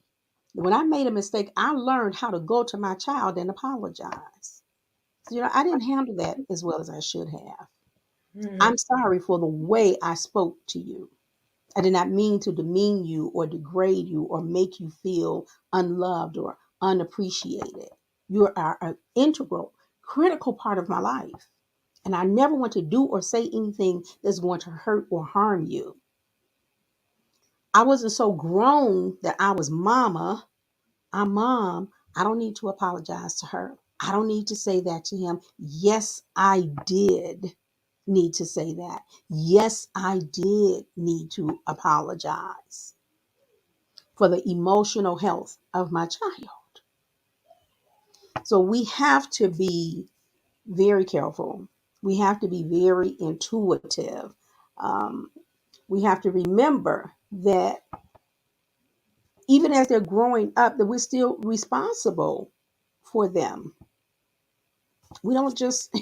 when I made a mistake, I learned how to go to my child and apologize. So, I didn't handle that as well as I should have. I'm sorry for the way I spoke to you. I did not mean to demean you or degrade you or make you feel unloved or unappreciated. You are an integral, critical part of my life. And I never want to do or say anything that's going to hurt or harm you. I wasn't so grown that I was mama. I'm mom. I don't need to apologize to her. I don't need to say that to him. Yes, I did need to say that. Yes, I did need to apologize for the emotional health of my child. So we have to be very careful. We have to be very intuitive. Um, we have to remember that even as they're growing up, that we're still responsible for them. We don't just,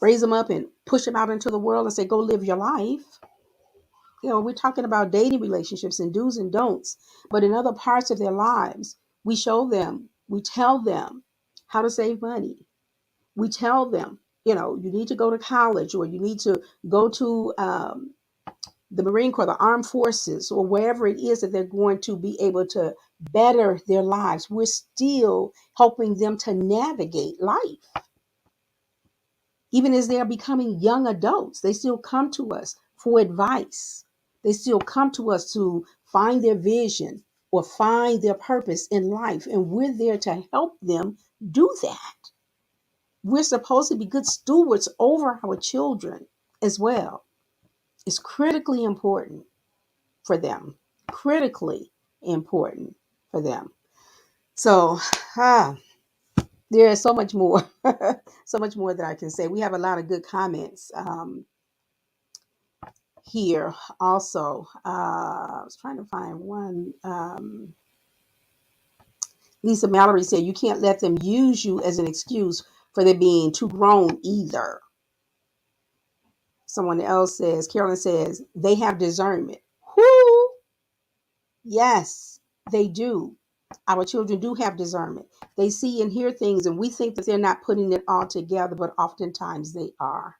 raise them up and push them out into the world and say, go live your life. We're talking about dating relationships and do's and don'ts, but in other parts of their lives, we show them, we tell them how to save money. We tell them, you need to go to college or you need to go to the Marine Corps, the armed forces, or wherever it is that they're going to be able to better their lives. We're still helping them to navigate life. Even as they are becoming young adults, they still come to us for advice. They still come to us to find their vision or find their purpose in life. And we're there to help them do that. We're supposed to be good stewards over our children as well. It's critically important for them. Critically important for them. So, there is so much more, so much more that I can say. We have a lot of good comments here also. I was trying to find one. Lisa Mallory said, you can't let them use you as an excuse for them being too grown either. Someone else says, Carolyn says, they have discernment. Whoo! Yes, they do. Our children do have discernment. They see and hear things, and we think that they're not putting it all together, but oftentimes they are.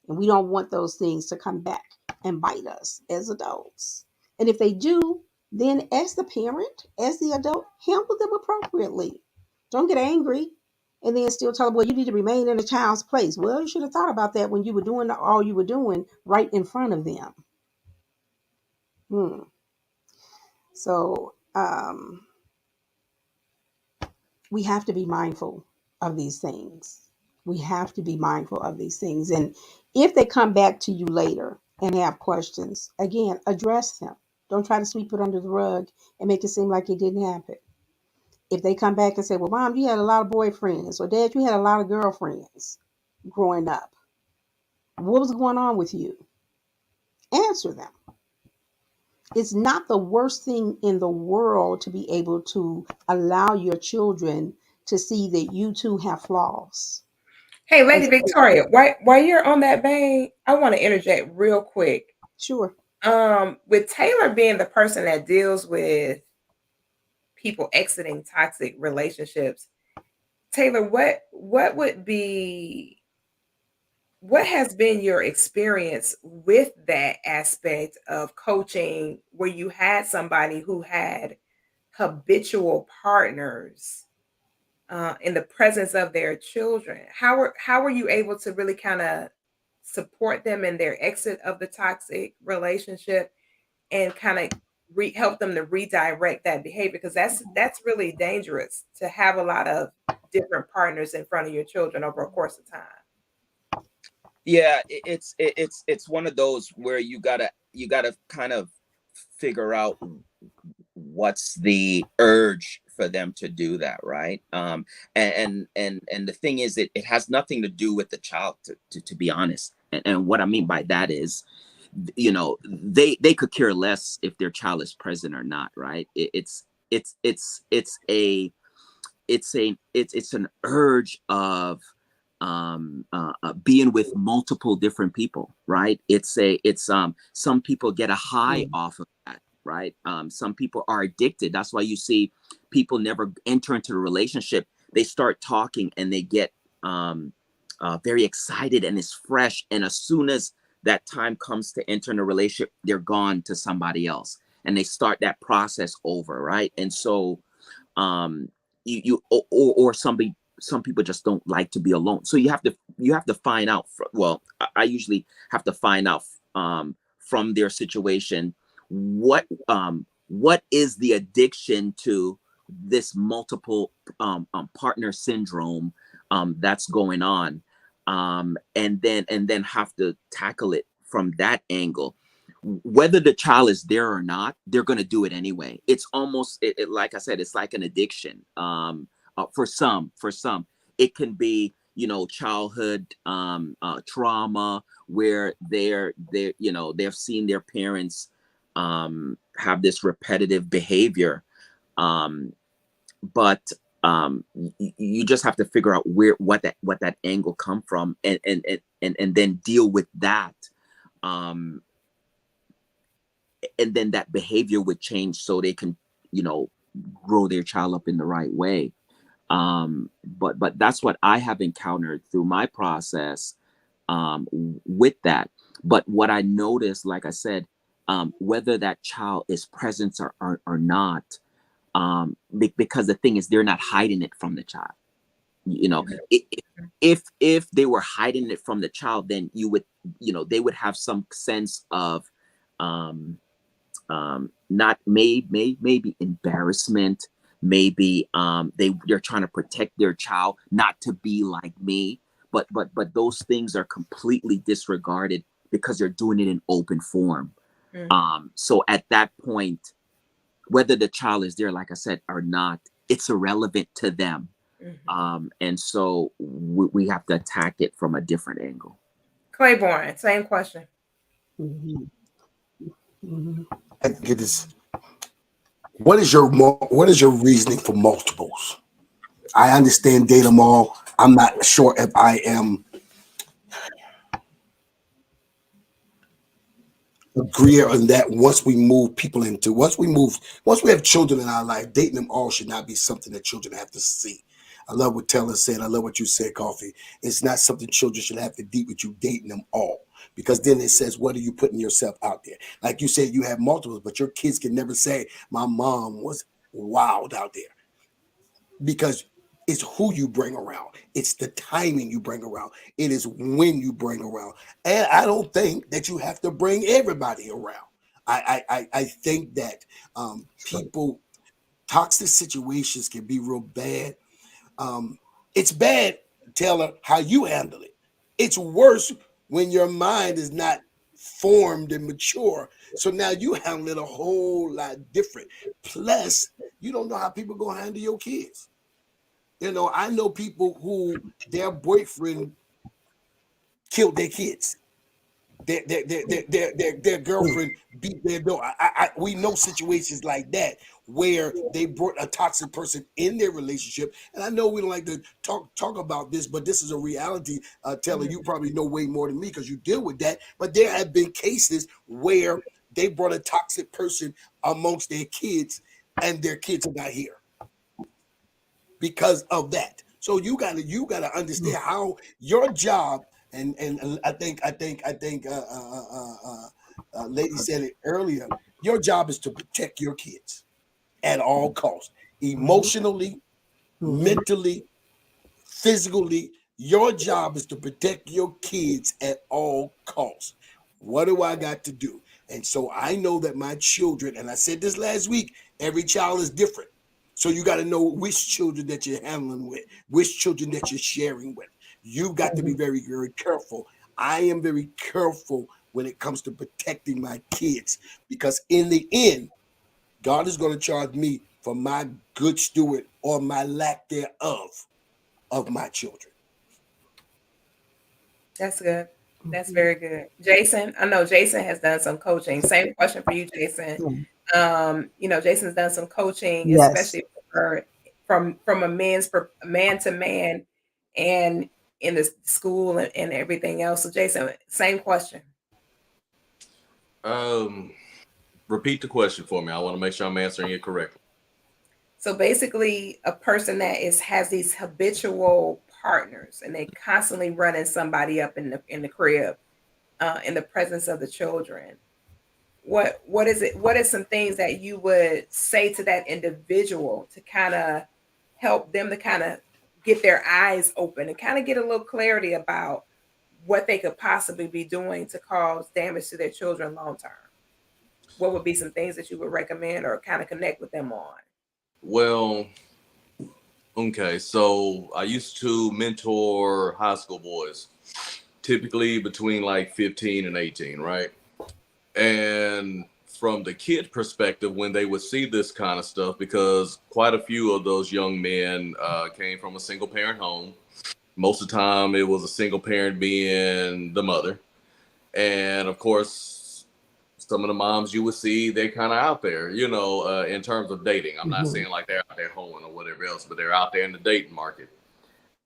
And we don't want those things to come back and bite us as adults. And if they do, then as the parent, as the adult, handle them appropriately. Don't get angry and then still tell them, well, you need to remain in a child's place. Well, you should have thought about that when you were doing all you were doing right in front of them. So we have to be mindful of these things. We have to be mindful of these things. And if they come back to you later and have questions, again, address them. Don't try to sweep it under the rug and make it seem like it didn't happen. If they come back and say, well, Mom, you had a lot of boyfriends, or Dad, you had a lot of girlfriends growing up. What was going on with you? Answer them. It's not the worst thing in the world to be able to allow your children to see that you too have flaws. Hey, Lady Victoria, while you're on that vein, I want to interject real quick. Sure. With Taylor being the person that deals with people exiting toxic relationships. Taylor, what has been your experience with that aspect of coaching where you had somebody who had habitual partners in the presence of their children? How were you able to really kind of support them in their exit of the toxic relationship and kind of help them to redirect that behavior? Because that's really dangerous to have a lot of different partners in front of your children over a course of time. Yeah, it's one of those where you gotta kind of figure out what's the urge for them to do that, right? And the thing is, it has nothing to do with the child, to be honest. And what I mean by that is, they could care less if their child is present or not, right? It's an urge of being with multiple different people, right? It's some people get a high off of that, right? Some people are addicted. That's why you see people never enter into a relationship. They start talking and they get very excited and it's fresh, and as soon as that time comes to enter in a relationship, they're gone to somebody else and they start that process over, right? And so um or some people just don't like to be alone, so you have to find out well, I usually have to find out from their situation what is the addiction to this multiple partner syndrome that's going on, and then have to tackle it from that angle. Whether the child is there or not, they're going to do it anyway. It's almost like I said, it's like an addiction. For some it can be, childhood trauma, where they've seen their parents have this repetitive behavior, um, but you just have to figure out what that angle come from, and then deal with that, um, and then that behavior would change so they can, you know grow their child up in the right way. But that's what I have encountered through my process, with that. But what I noticed, like I said, whether that child is present or not, because the thing is, they're not hiding it from the child. You know, if they were hiding it from the child, then they would have some sense of, um, not maybe embarrassment, maybe they're trying to protect their child not to be like me, but those things are completely disregarded because they're doing it in open form. So at that point, whether the child is there, like I said, or not, it's irrelevant to them. And so we have to attack it from a different angle. Claiborne, same question. Mhm. Mhm. I get this. What is your reasoning for multiples? I understand date them all. I'm not sure if I am agree on that. Once we have children in our life, dating them all should not be something that children have to see. I love what Taylor said. I love what you said, Coffee. It's not something children should have to deal with you dating them all. Because then it says, what are you putting yourself out there? Like you said, you have multiples, but your kids can never say, my mom was wild out there. Because it's who you bring around. It's the timing you bring around. It is when you bring around. And I don't think that you have to bring everybody around. I think that people, toxic situations can be real bad. It's bad, Taylor, how you handle it. It's worse when your mind is not formed and mature. So now you handle it a whole lot different. Plus, you don't know how people gonna handle your kids. I know people who their boyfriend killed their kids. Their girlfriend beat their dog. We know situations like that where they brought a toxic person in their relationship. And I know we don't like to talk about this, but this is a reality. Taylor, you probably know way more than me because you deal with that. But there have been cases where they brought a toxic person amongst their kids, and their kids are not here because of that. So you gotta understand how your job, and I think lady said it earlier. Your job is to protect your kids at all costs, emotionally, mentally, physically. Your job is to protect your kids at all costs. What do I got to do? And so I know that my children, and I said this last week, every child is different. So you got to know which children that you're handling with, which children that you're sharing with. You've got to be very, very careful. I am very careful when it comes to protecting my kids, because in the end, God is going to charge me for my good steward or my lack thereof of my children. That's good. That's very good. Jason, I know Jason has done some coaching. Same question for you, Jason. Jason's done some coaching, Yes. especially for from a man to man, and in the school and everything else. So, Jason, same question. Repeat the question for me. I want to make sure I'm answering it correctly. So basically, a person that has these habitual partners, and they constantly running somebody up in the crib, in the presence of the children. What is it? What are some things that you would say to that individual to kind of help them to kind of get their eyes open and kind of get a little clarity about what they could possibly be doing to cause damage to their children long term? What would be some things that you would recommend or kind of connect with them on? Well, okay. So I used to mentor high school boys, typically between like 15 and 18, right? And from the kid perspective, when they would see this kind of stuff, because quite a few of those young men came from a single parent home. Most of the time, it was a single parent being the mother. And of course, some of the moms you would see, they're kind of out there, in terms of dating. I'm not saying like they're out there hoeing or whatever else, but they're out there in the dating market.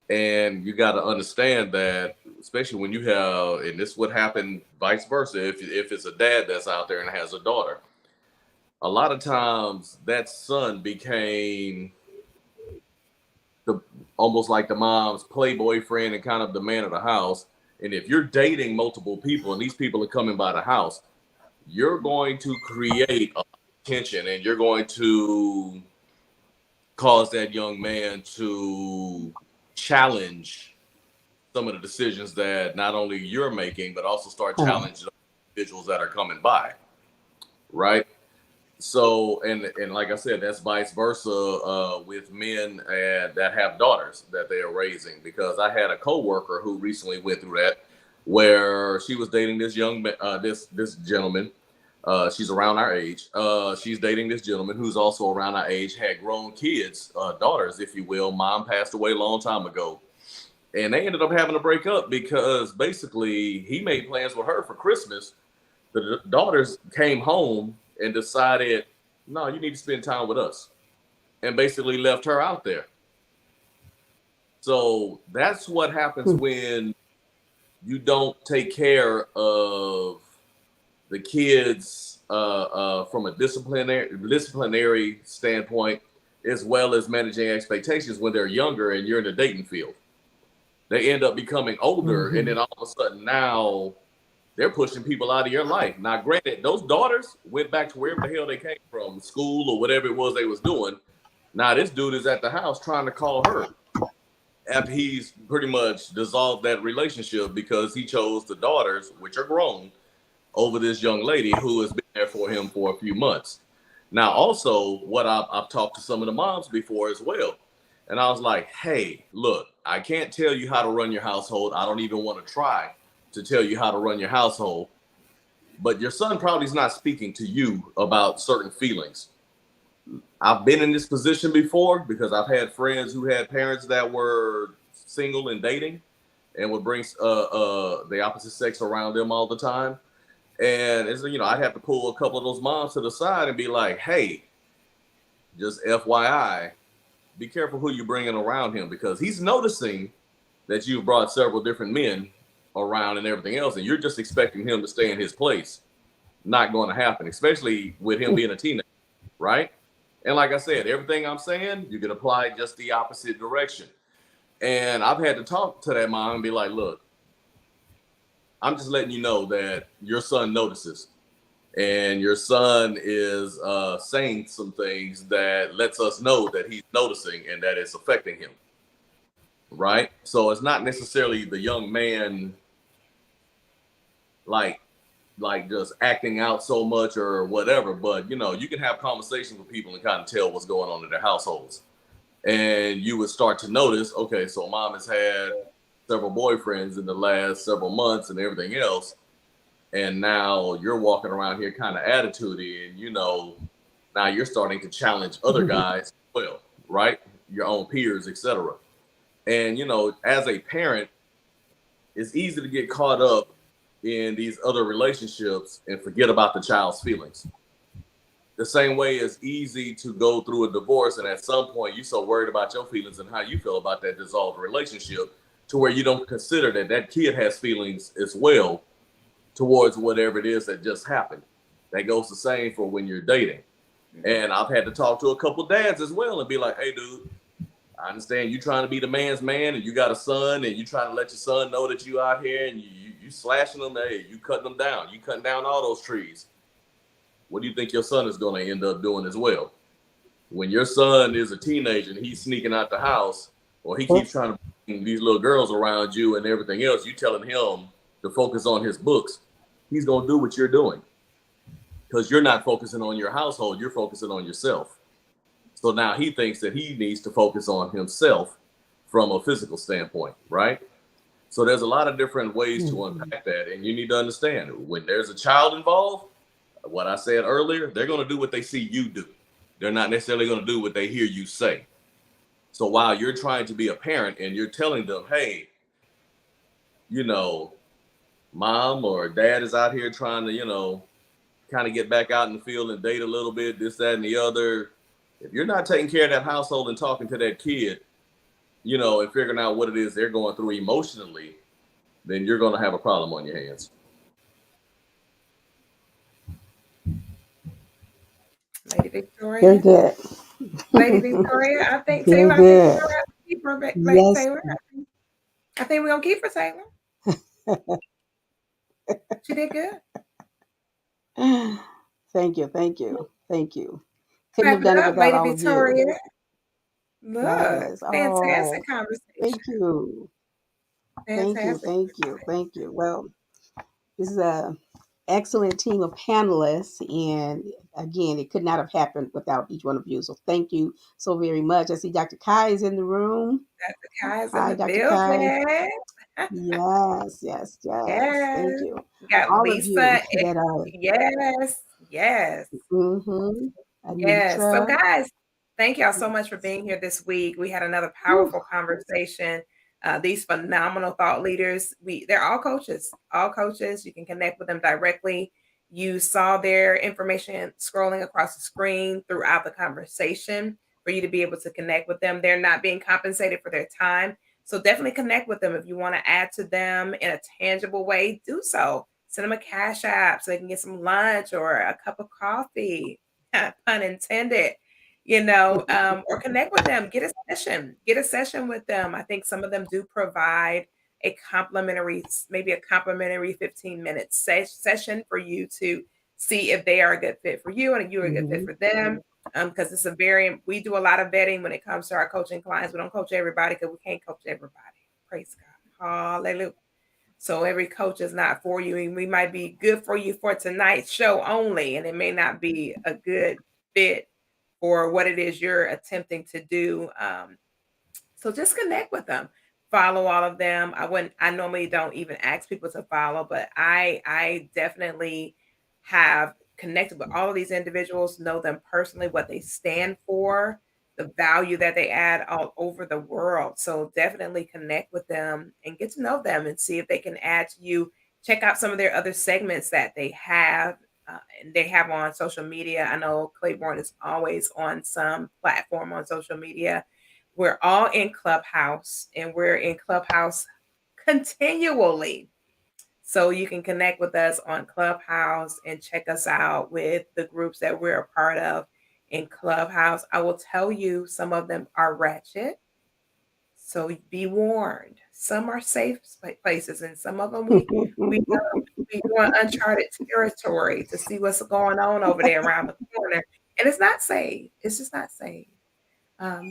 And you got to understand that, especially when you have, and this would happen vice versa, if it's a dad that's out there and has a daughter, a lot of times that son became the almost like the mom's playboy friend and kind of the man of the house. And if you're dating multiple people and these people are coming by the house, you're going to create a tension, and you're going to cause that young man to challenge some of the decisions that not only you're making, but also start challenging individuals that are coming by, right? So, and like I said, that's vice versa with men that have daughters that they are raising. Because I had a coworker who recently went through that, where she was dating this this gentleman. She's around our age. She's dating this gentleman who's also around our age, had grown kids, daughters, if you will. Mom passed away a long time ago. And they ended up having to break up because basically he made plans with her for Christmas. The daughters came home and decided, no, you need to spend time with us, and basically left her out there. So that's what happens when you don't take care of the kids from a disciplinary standpoint, as well as managing expectations when they're younger and you're in the dating field. They end up becoming older, and then all of a sudden now they're pushing people out of your life. Now, granted, those daughters went back to wherever the hell they came from, school or whatever it was they was doing. Now this dude is at the house trying to call her after he's pretty much dissolved that relationship because he chose the daughters, which are grown, over this young lady who has been there for him for a few months. Now, also, what I've talked to some of the moms before as well. And I was like, hey, look, I can't tell you how to run your household. I don't even want to try to tell you how to run your household. But your son probably is not speaking to you about certain feelings. I've been in this position before because I've had friends who had parents that were single and dating and would bring the opposite sex around them all the time. And it's, I'd have to pull a couple of those moms to the side and be like, hey, just FYI, be careful who you're bringing around him, because he's noticing that you've brought several different men around and everything else, and you're just expecting him to stay in his place. Not going to happen, especially with him being a teenager, right? And like I said, everything I'm saying, you can apply just the opposite direction. And I've had to talk to that mom and be like, look, I'm just letting you know that your son notices. And your son is saying some things that lets us know that he's noticing and that it's affecting him. Right. So it's not necessarily the young man like just acting out so much or whatever, but you can have conversations with people and kind of tell what's going on in their households. And you would start to notice, okay, so mom has had several boyfriends in the last several months and everything else, and now you're walking around here kind of attitudey, and now you're starting to challenge other guys as well, right? Your own peers, etc. And as a parent, it's easy to get caught up in these other relationships and forget about the child's feelings. The same way it's easy to go through a divorce, and at some point you're so worried about your feelings and how you feel about that dissolved relationship to where you don't consider that that kid has feelings as well towards whatever it is that just happened. That goes the same for when you're dating. And I've had to talk to a couple dads as well and be like, hey dude, I understand you trying to be the man's man and you got a son and you trying to let your son know that you out here and you slashing them, hey, you cutting them down, you cutting down all those trees. What do you think your son is going to end up doing as well? When your son is a teenager and he's sneaking out the house, or he keeps trying to bring these little girls around you and everything else, you telling him to focus on his books, he's going to do what you're doing because you're not focusing on your household, you're focusing on yourself. So now he thinks that he needs to focus on himself from a physical standpoint, right? So there's a lot of different ways to unpack that, and you need to understand when there's a child involved, what I said earlier, they're going to do what they see you do. They're not necessarily going to do what they hear you say. So while you're trying to be a parent and you're telling them, hey, you know, mom or dad is out here trying to, kind of get back out in the field and date a little bit, this, that, and the other. If you're not taking care of that household and talking to that kid, and figuring out what it is they're going through emotionally, then you're going to have a problem on your hands. Lady Very Victoria. good. Lady Victoria. I think Very Taylor, I think we're good. gonna have to keep her back, Yes. Taylor. I think we're gonna keep her, Taylor. She did good. Thank you. Thank you. Thank you. Couldn't Wrap have it done it up, without Lady all of you. Victoria. Look, Yes. fantastic Oh, thank conversation. you. Thank you. Fantastic. Thank you. Thank you. Well, this is a excellent team of panelists. And again, it could not have happened without each one of you. So thank you so very much. I see Dr. Kai is in the room. Dr. Kai's in Hi, the Dr. Kai. building. Yes, yes, yes. Yes. Thank you. We got All of you Lisa. that are, Yes. Yes. Yes. So, Anitra. guys, thank y'all so much for being here this week. We had another Whew. powerful conversation. These phenomenal thought leaders, they're all coaches. All coaches. You can connect with them directly. You saw their information scrolling across the screen throughout the conversation for you to be able to connect with them. They're not being compensated for their time. So definitely connect with them. If you want to add to them in a tangible way, do so. Send them a cash app so they can get some lunch or a cup of coffee, pun intended, or connect with them, get a session with them. I think some of them do provide maybe a complimentary 15-minute session for you to see if they are a good fit for you and you're a good fit for them. Because we do a lot of vetting when it comes to our coaching clients. We don't coach everybody because we can't coach everybody. Praise God. Hallelujah. So every coach is not for you. And we might be good for you for tonight's show only, and it may not be a good fit for what it is you're attempting to do. So just connect with them. Follow all of them. I normally don't even ask people to follow, but I definitely have connected with all of these individuals, know them personally, what they stand for, the value that they add all over the world. So definitely connect with them and get to know them and see if they can add to you. Check out some of their other segments that they have. And they have on social media. I know Claiborne is always on some platform on social media. We're all in Clubhouse and we're in Clubhouse continually. So you can connect with us on Clubhouse and check us out with the groups that we're a part of in Clubhouse. I will tell you, some of them are ratchet. So be warned. Some are safe places, and some of them we going uncharted territory to see what's going on over there around the corner, and it's not safe. It's just not safe.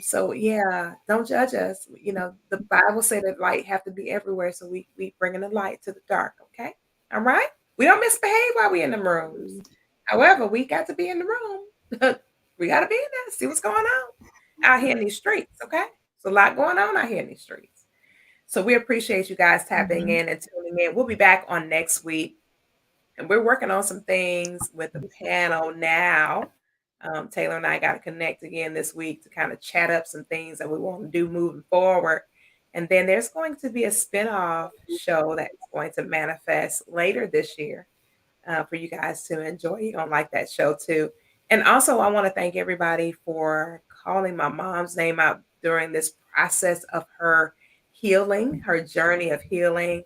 So yeah, don't judge us. You know, the Bible said that light have to be everywhere, so we bringing the light to the dark. Okay, all right. We don't misbehave while we in the rooms. However, we got to be in the room. We got to be in there, see what's going on out here in these streets. Okay, there's a lot going on out here in these streets. So we appreciate you guys tapping in and tuning in. We'll be back on next week, and we're working on some things with the panel now. Taylor and I got to connect again this week to kind of chat up some things that we want to do moving forward. And then there's going to be a spinoff show that's going to manifest later this year for you guys to enjoy. You're going to like that show too. And also, I want to thank everybody for calling my mom's name out during this process of her healing, her journey of healing.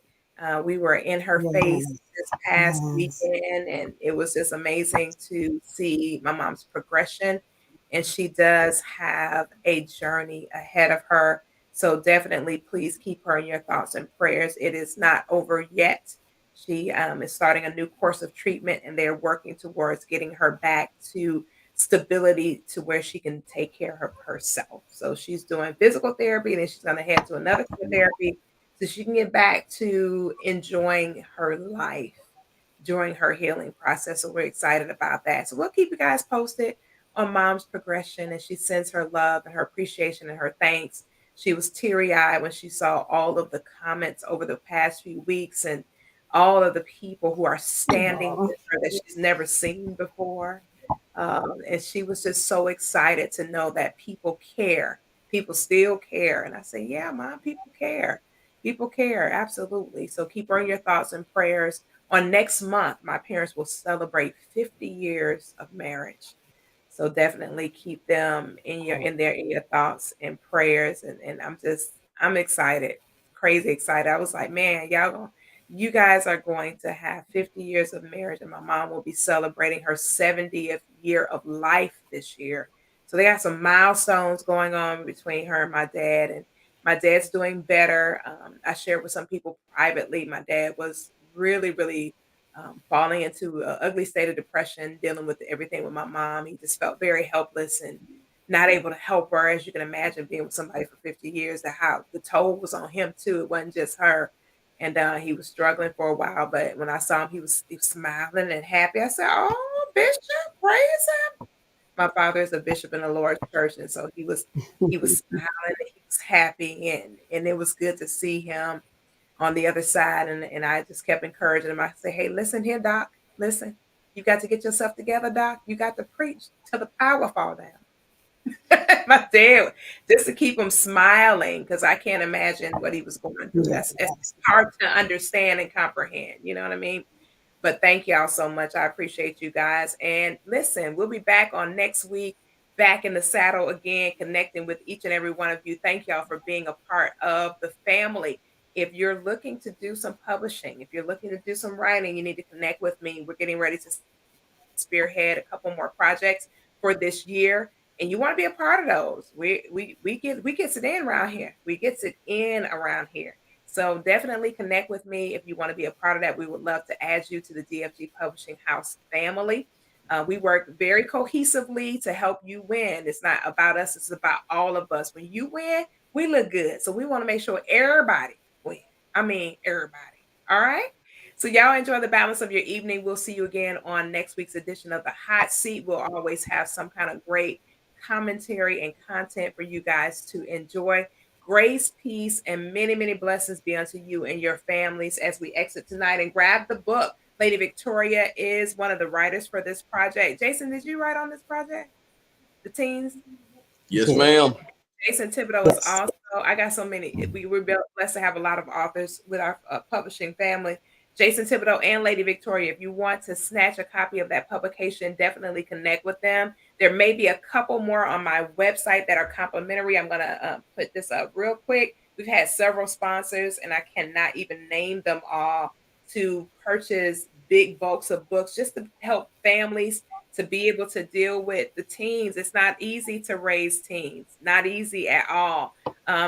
We were in her face Yes. this past Yes. weekend, and it was just amazing to see my mom's progression. And she does have a journey ahead of her. So definitely, please keep her in your thoughts and prayers. It is not over yet. She is starting a new course of treatment, and they're working towards getting her back to stability to where she can take care of herself. So she's doing physical therapy, and then she's going to head to another therapy so she can get back to enjoying her life during her healing process. So we're excited about that. So we'll keep you guys posted on mom's progression, and she sends her love and her appreciation and her thanks. She was teary eyed when she saw all of the comments over the past few weeks and all of the people who are standing Oh, with her that she's never seen before. And she was just so excited to know that people care. People still care. And I say, yeah, mom, people care. People care. Absolutely. So keep her in your thoughts and prayers. On next month, my parents will celebrate 50 years of marriage. So definitely keep them in your thoughts and prayers. And I'm excited, crazy excited. I was like, man, you guys are going to have 50 years of marriage, and my mom will be celebrating her 70th year of life this year. So they got some milestones going on between her and my dad, and my dad's doing better. I shared with some people privately. My dad was really, really falling into an ugly state of depression, dealing with everything with my mom. He just felt very helpless and not able to help her. As you can imagine, being with somebody for 50 years, that how the toll was on him too. It wasn't just her. And he was struggling for a while, but when I saw him, he was smiling and happy. I said, "Oh, Bishop, praise him." My father is a bishop in the Lord's church, and so he was smiling and he was happy, and it was good to see him on the other side. And I just kept encouraging him. I said, "Hey, listen here, Doc. Listen, you got to get yourself together, Doc. You got to preach till the power fall down." My dad, just to keep him smiling, because I can't imagine what he was going through. That's yes. hard to understand and comprehend. You know what I mean? But thank y'all so much. I appreciate you guys. And listen, we'll be back on next week, back in the saddle again, connecting with each and every one of you. Thank y'all for being a part of the family. If you're looking to do some publishing, if you're looking to do some writing, you need to connect with me. We're getting ready to spearhead a couple more projects for this year, and you want to be a part of those. We get it in around here. We get it in around here. So definitely connect with me if you want to be a part of that. We would love to add you to the DFG Publishing House family. We work very cohesively to help you win. It's not about us, it's about all of us. When you win, we look good. So we want to make sure everybody win. I mean, everybody. All right. So y'all enjoy the balance of your evening. We'll see you again on next week's edition of the Hot Seat. We'll always have some kind of great commentary and content for you guys to enjoy. Grace, peace, and many, many blessings be unto you and your families as we exit tonight. And grab the book. Lady Victoria is one of the writers for this project. Jason, did you write on this project? The teens? Yes, Yes. ma'am. Jason Thibodeau is Yes. also, I got so many. We're blessed to have a lot of authors with our publishing family. Jason Thibodeau and Lady Victoria. If you want to snatch a copy of that publication, definitely connect with them. There may be a couple more on my website that are complimentary. I'm going to put this up real quick. We've had several sponsors, and I cannot even name them all, to purchase big bulks of books just to help families to be able to deal with the teens. It's not easy to raise teens, not easy at all.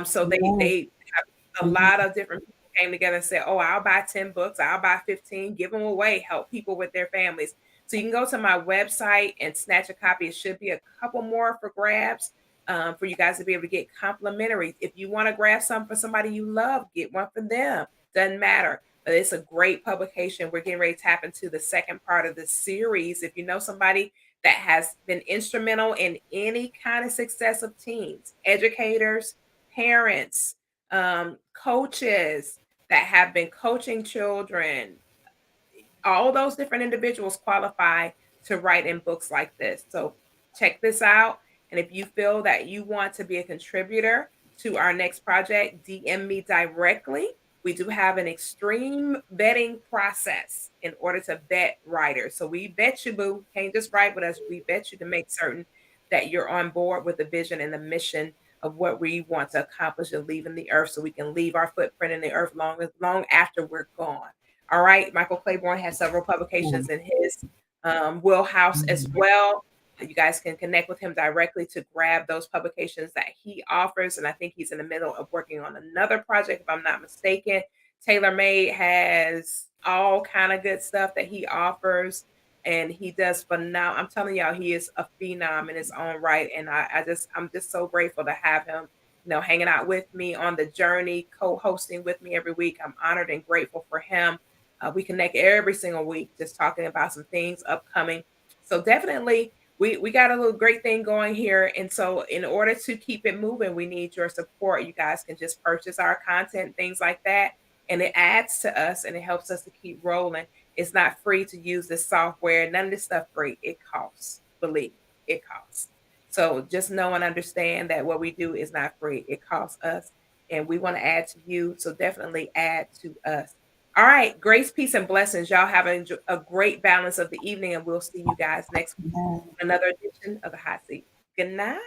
So Yeah. they have a Mhm. lot of different people came together and said, "Oh, I'll buy 10 books, I'll buy 15, give them away, help people with their families." So you can go to my website and snatch a copy. It should be a couple more for grabs, for you guys to be able to get complimentary. If you want to grab some for somebody you love, get one for them. Doesn't matter. But it's a great publication. We're getting ready to tap into the second part of the series. If you know somebody that has been instrumental in any kind of success of teens, educators, parents, coaches that have been coaching children, all those different individuals qualify to write in books like this. So check this out. And if you feel that you want to be a contributor to our next project, DM me directly. We do have an extreme vetting process in order to vet writers. So we vet you, boo. Can't just write with us. We vet you to make certain that you're on board with the vision and the mission of what we want to accomplish and leave in the earth, so we can leave our footprint in the earth long after we're gone. All right. Michael Claiborne has several publications in his wheelhouse as well. You guys can connect with him directly to grab those publications that he offers. And I think he's in the middle of working on another project, if I'm not mistaken. Tailor Made has all kind of good stuff that he offers. And he does phenomenal. I'm telling y'all, he is a phenom in his own right. And I'm just so grateful to have him, hanging out with me on the journey, co-hosting with me every week. I'm honored and grateful for him. We connect every single week, just talking about some things upcoming. So definitely, we got a little great thing going here. And so, in order to keep it moving, we need your support. You guys can just purchase our content, things like that, and it adds to us and it helps us to keep rolling. It's not free to use this software. None of this stuff free. It costs. Believe me, it costs. So just know and understand that what we do is not free. It costs us, and we want to add to you. So definitely add to us. All right. Grace, peace, and blessings. Y'all have a great balance of the evening, and we'll see you guys next week. Yeah. Another edition of the Hot Seat. Good night.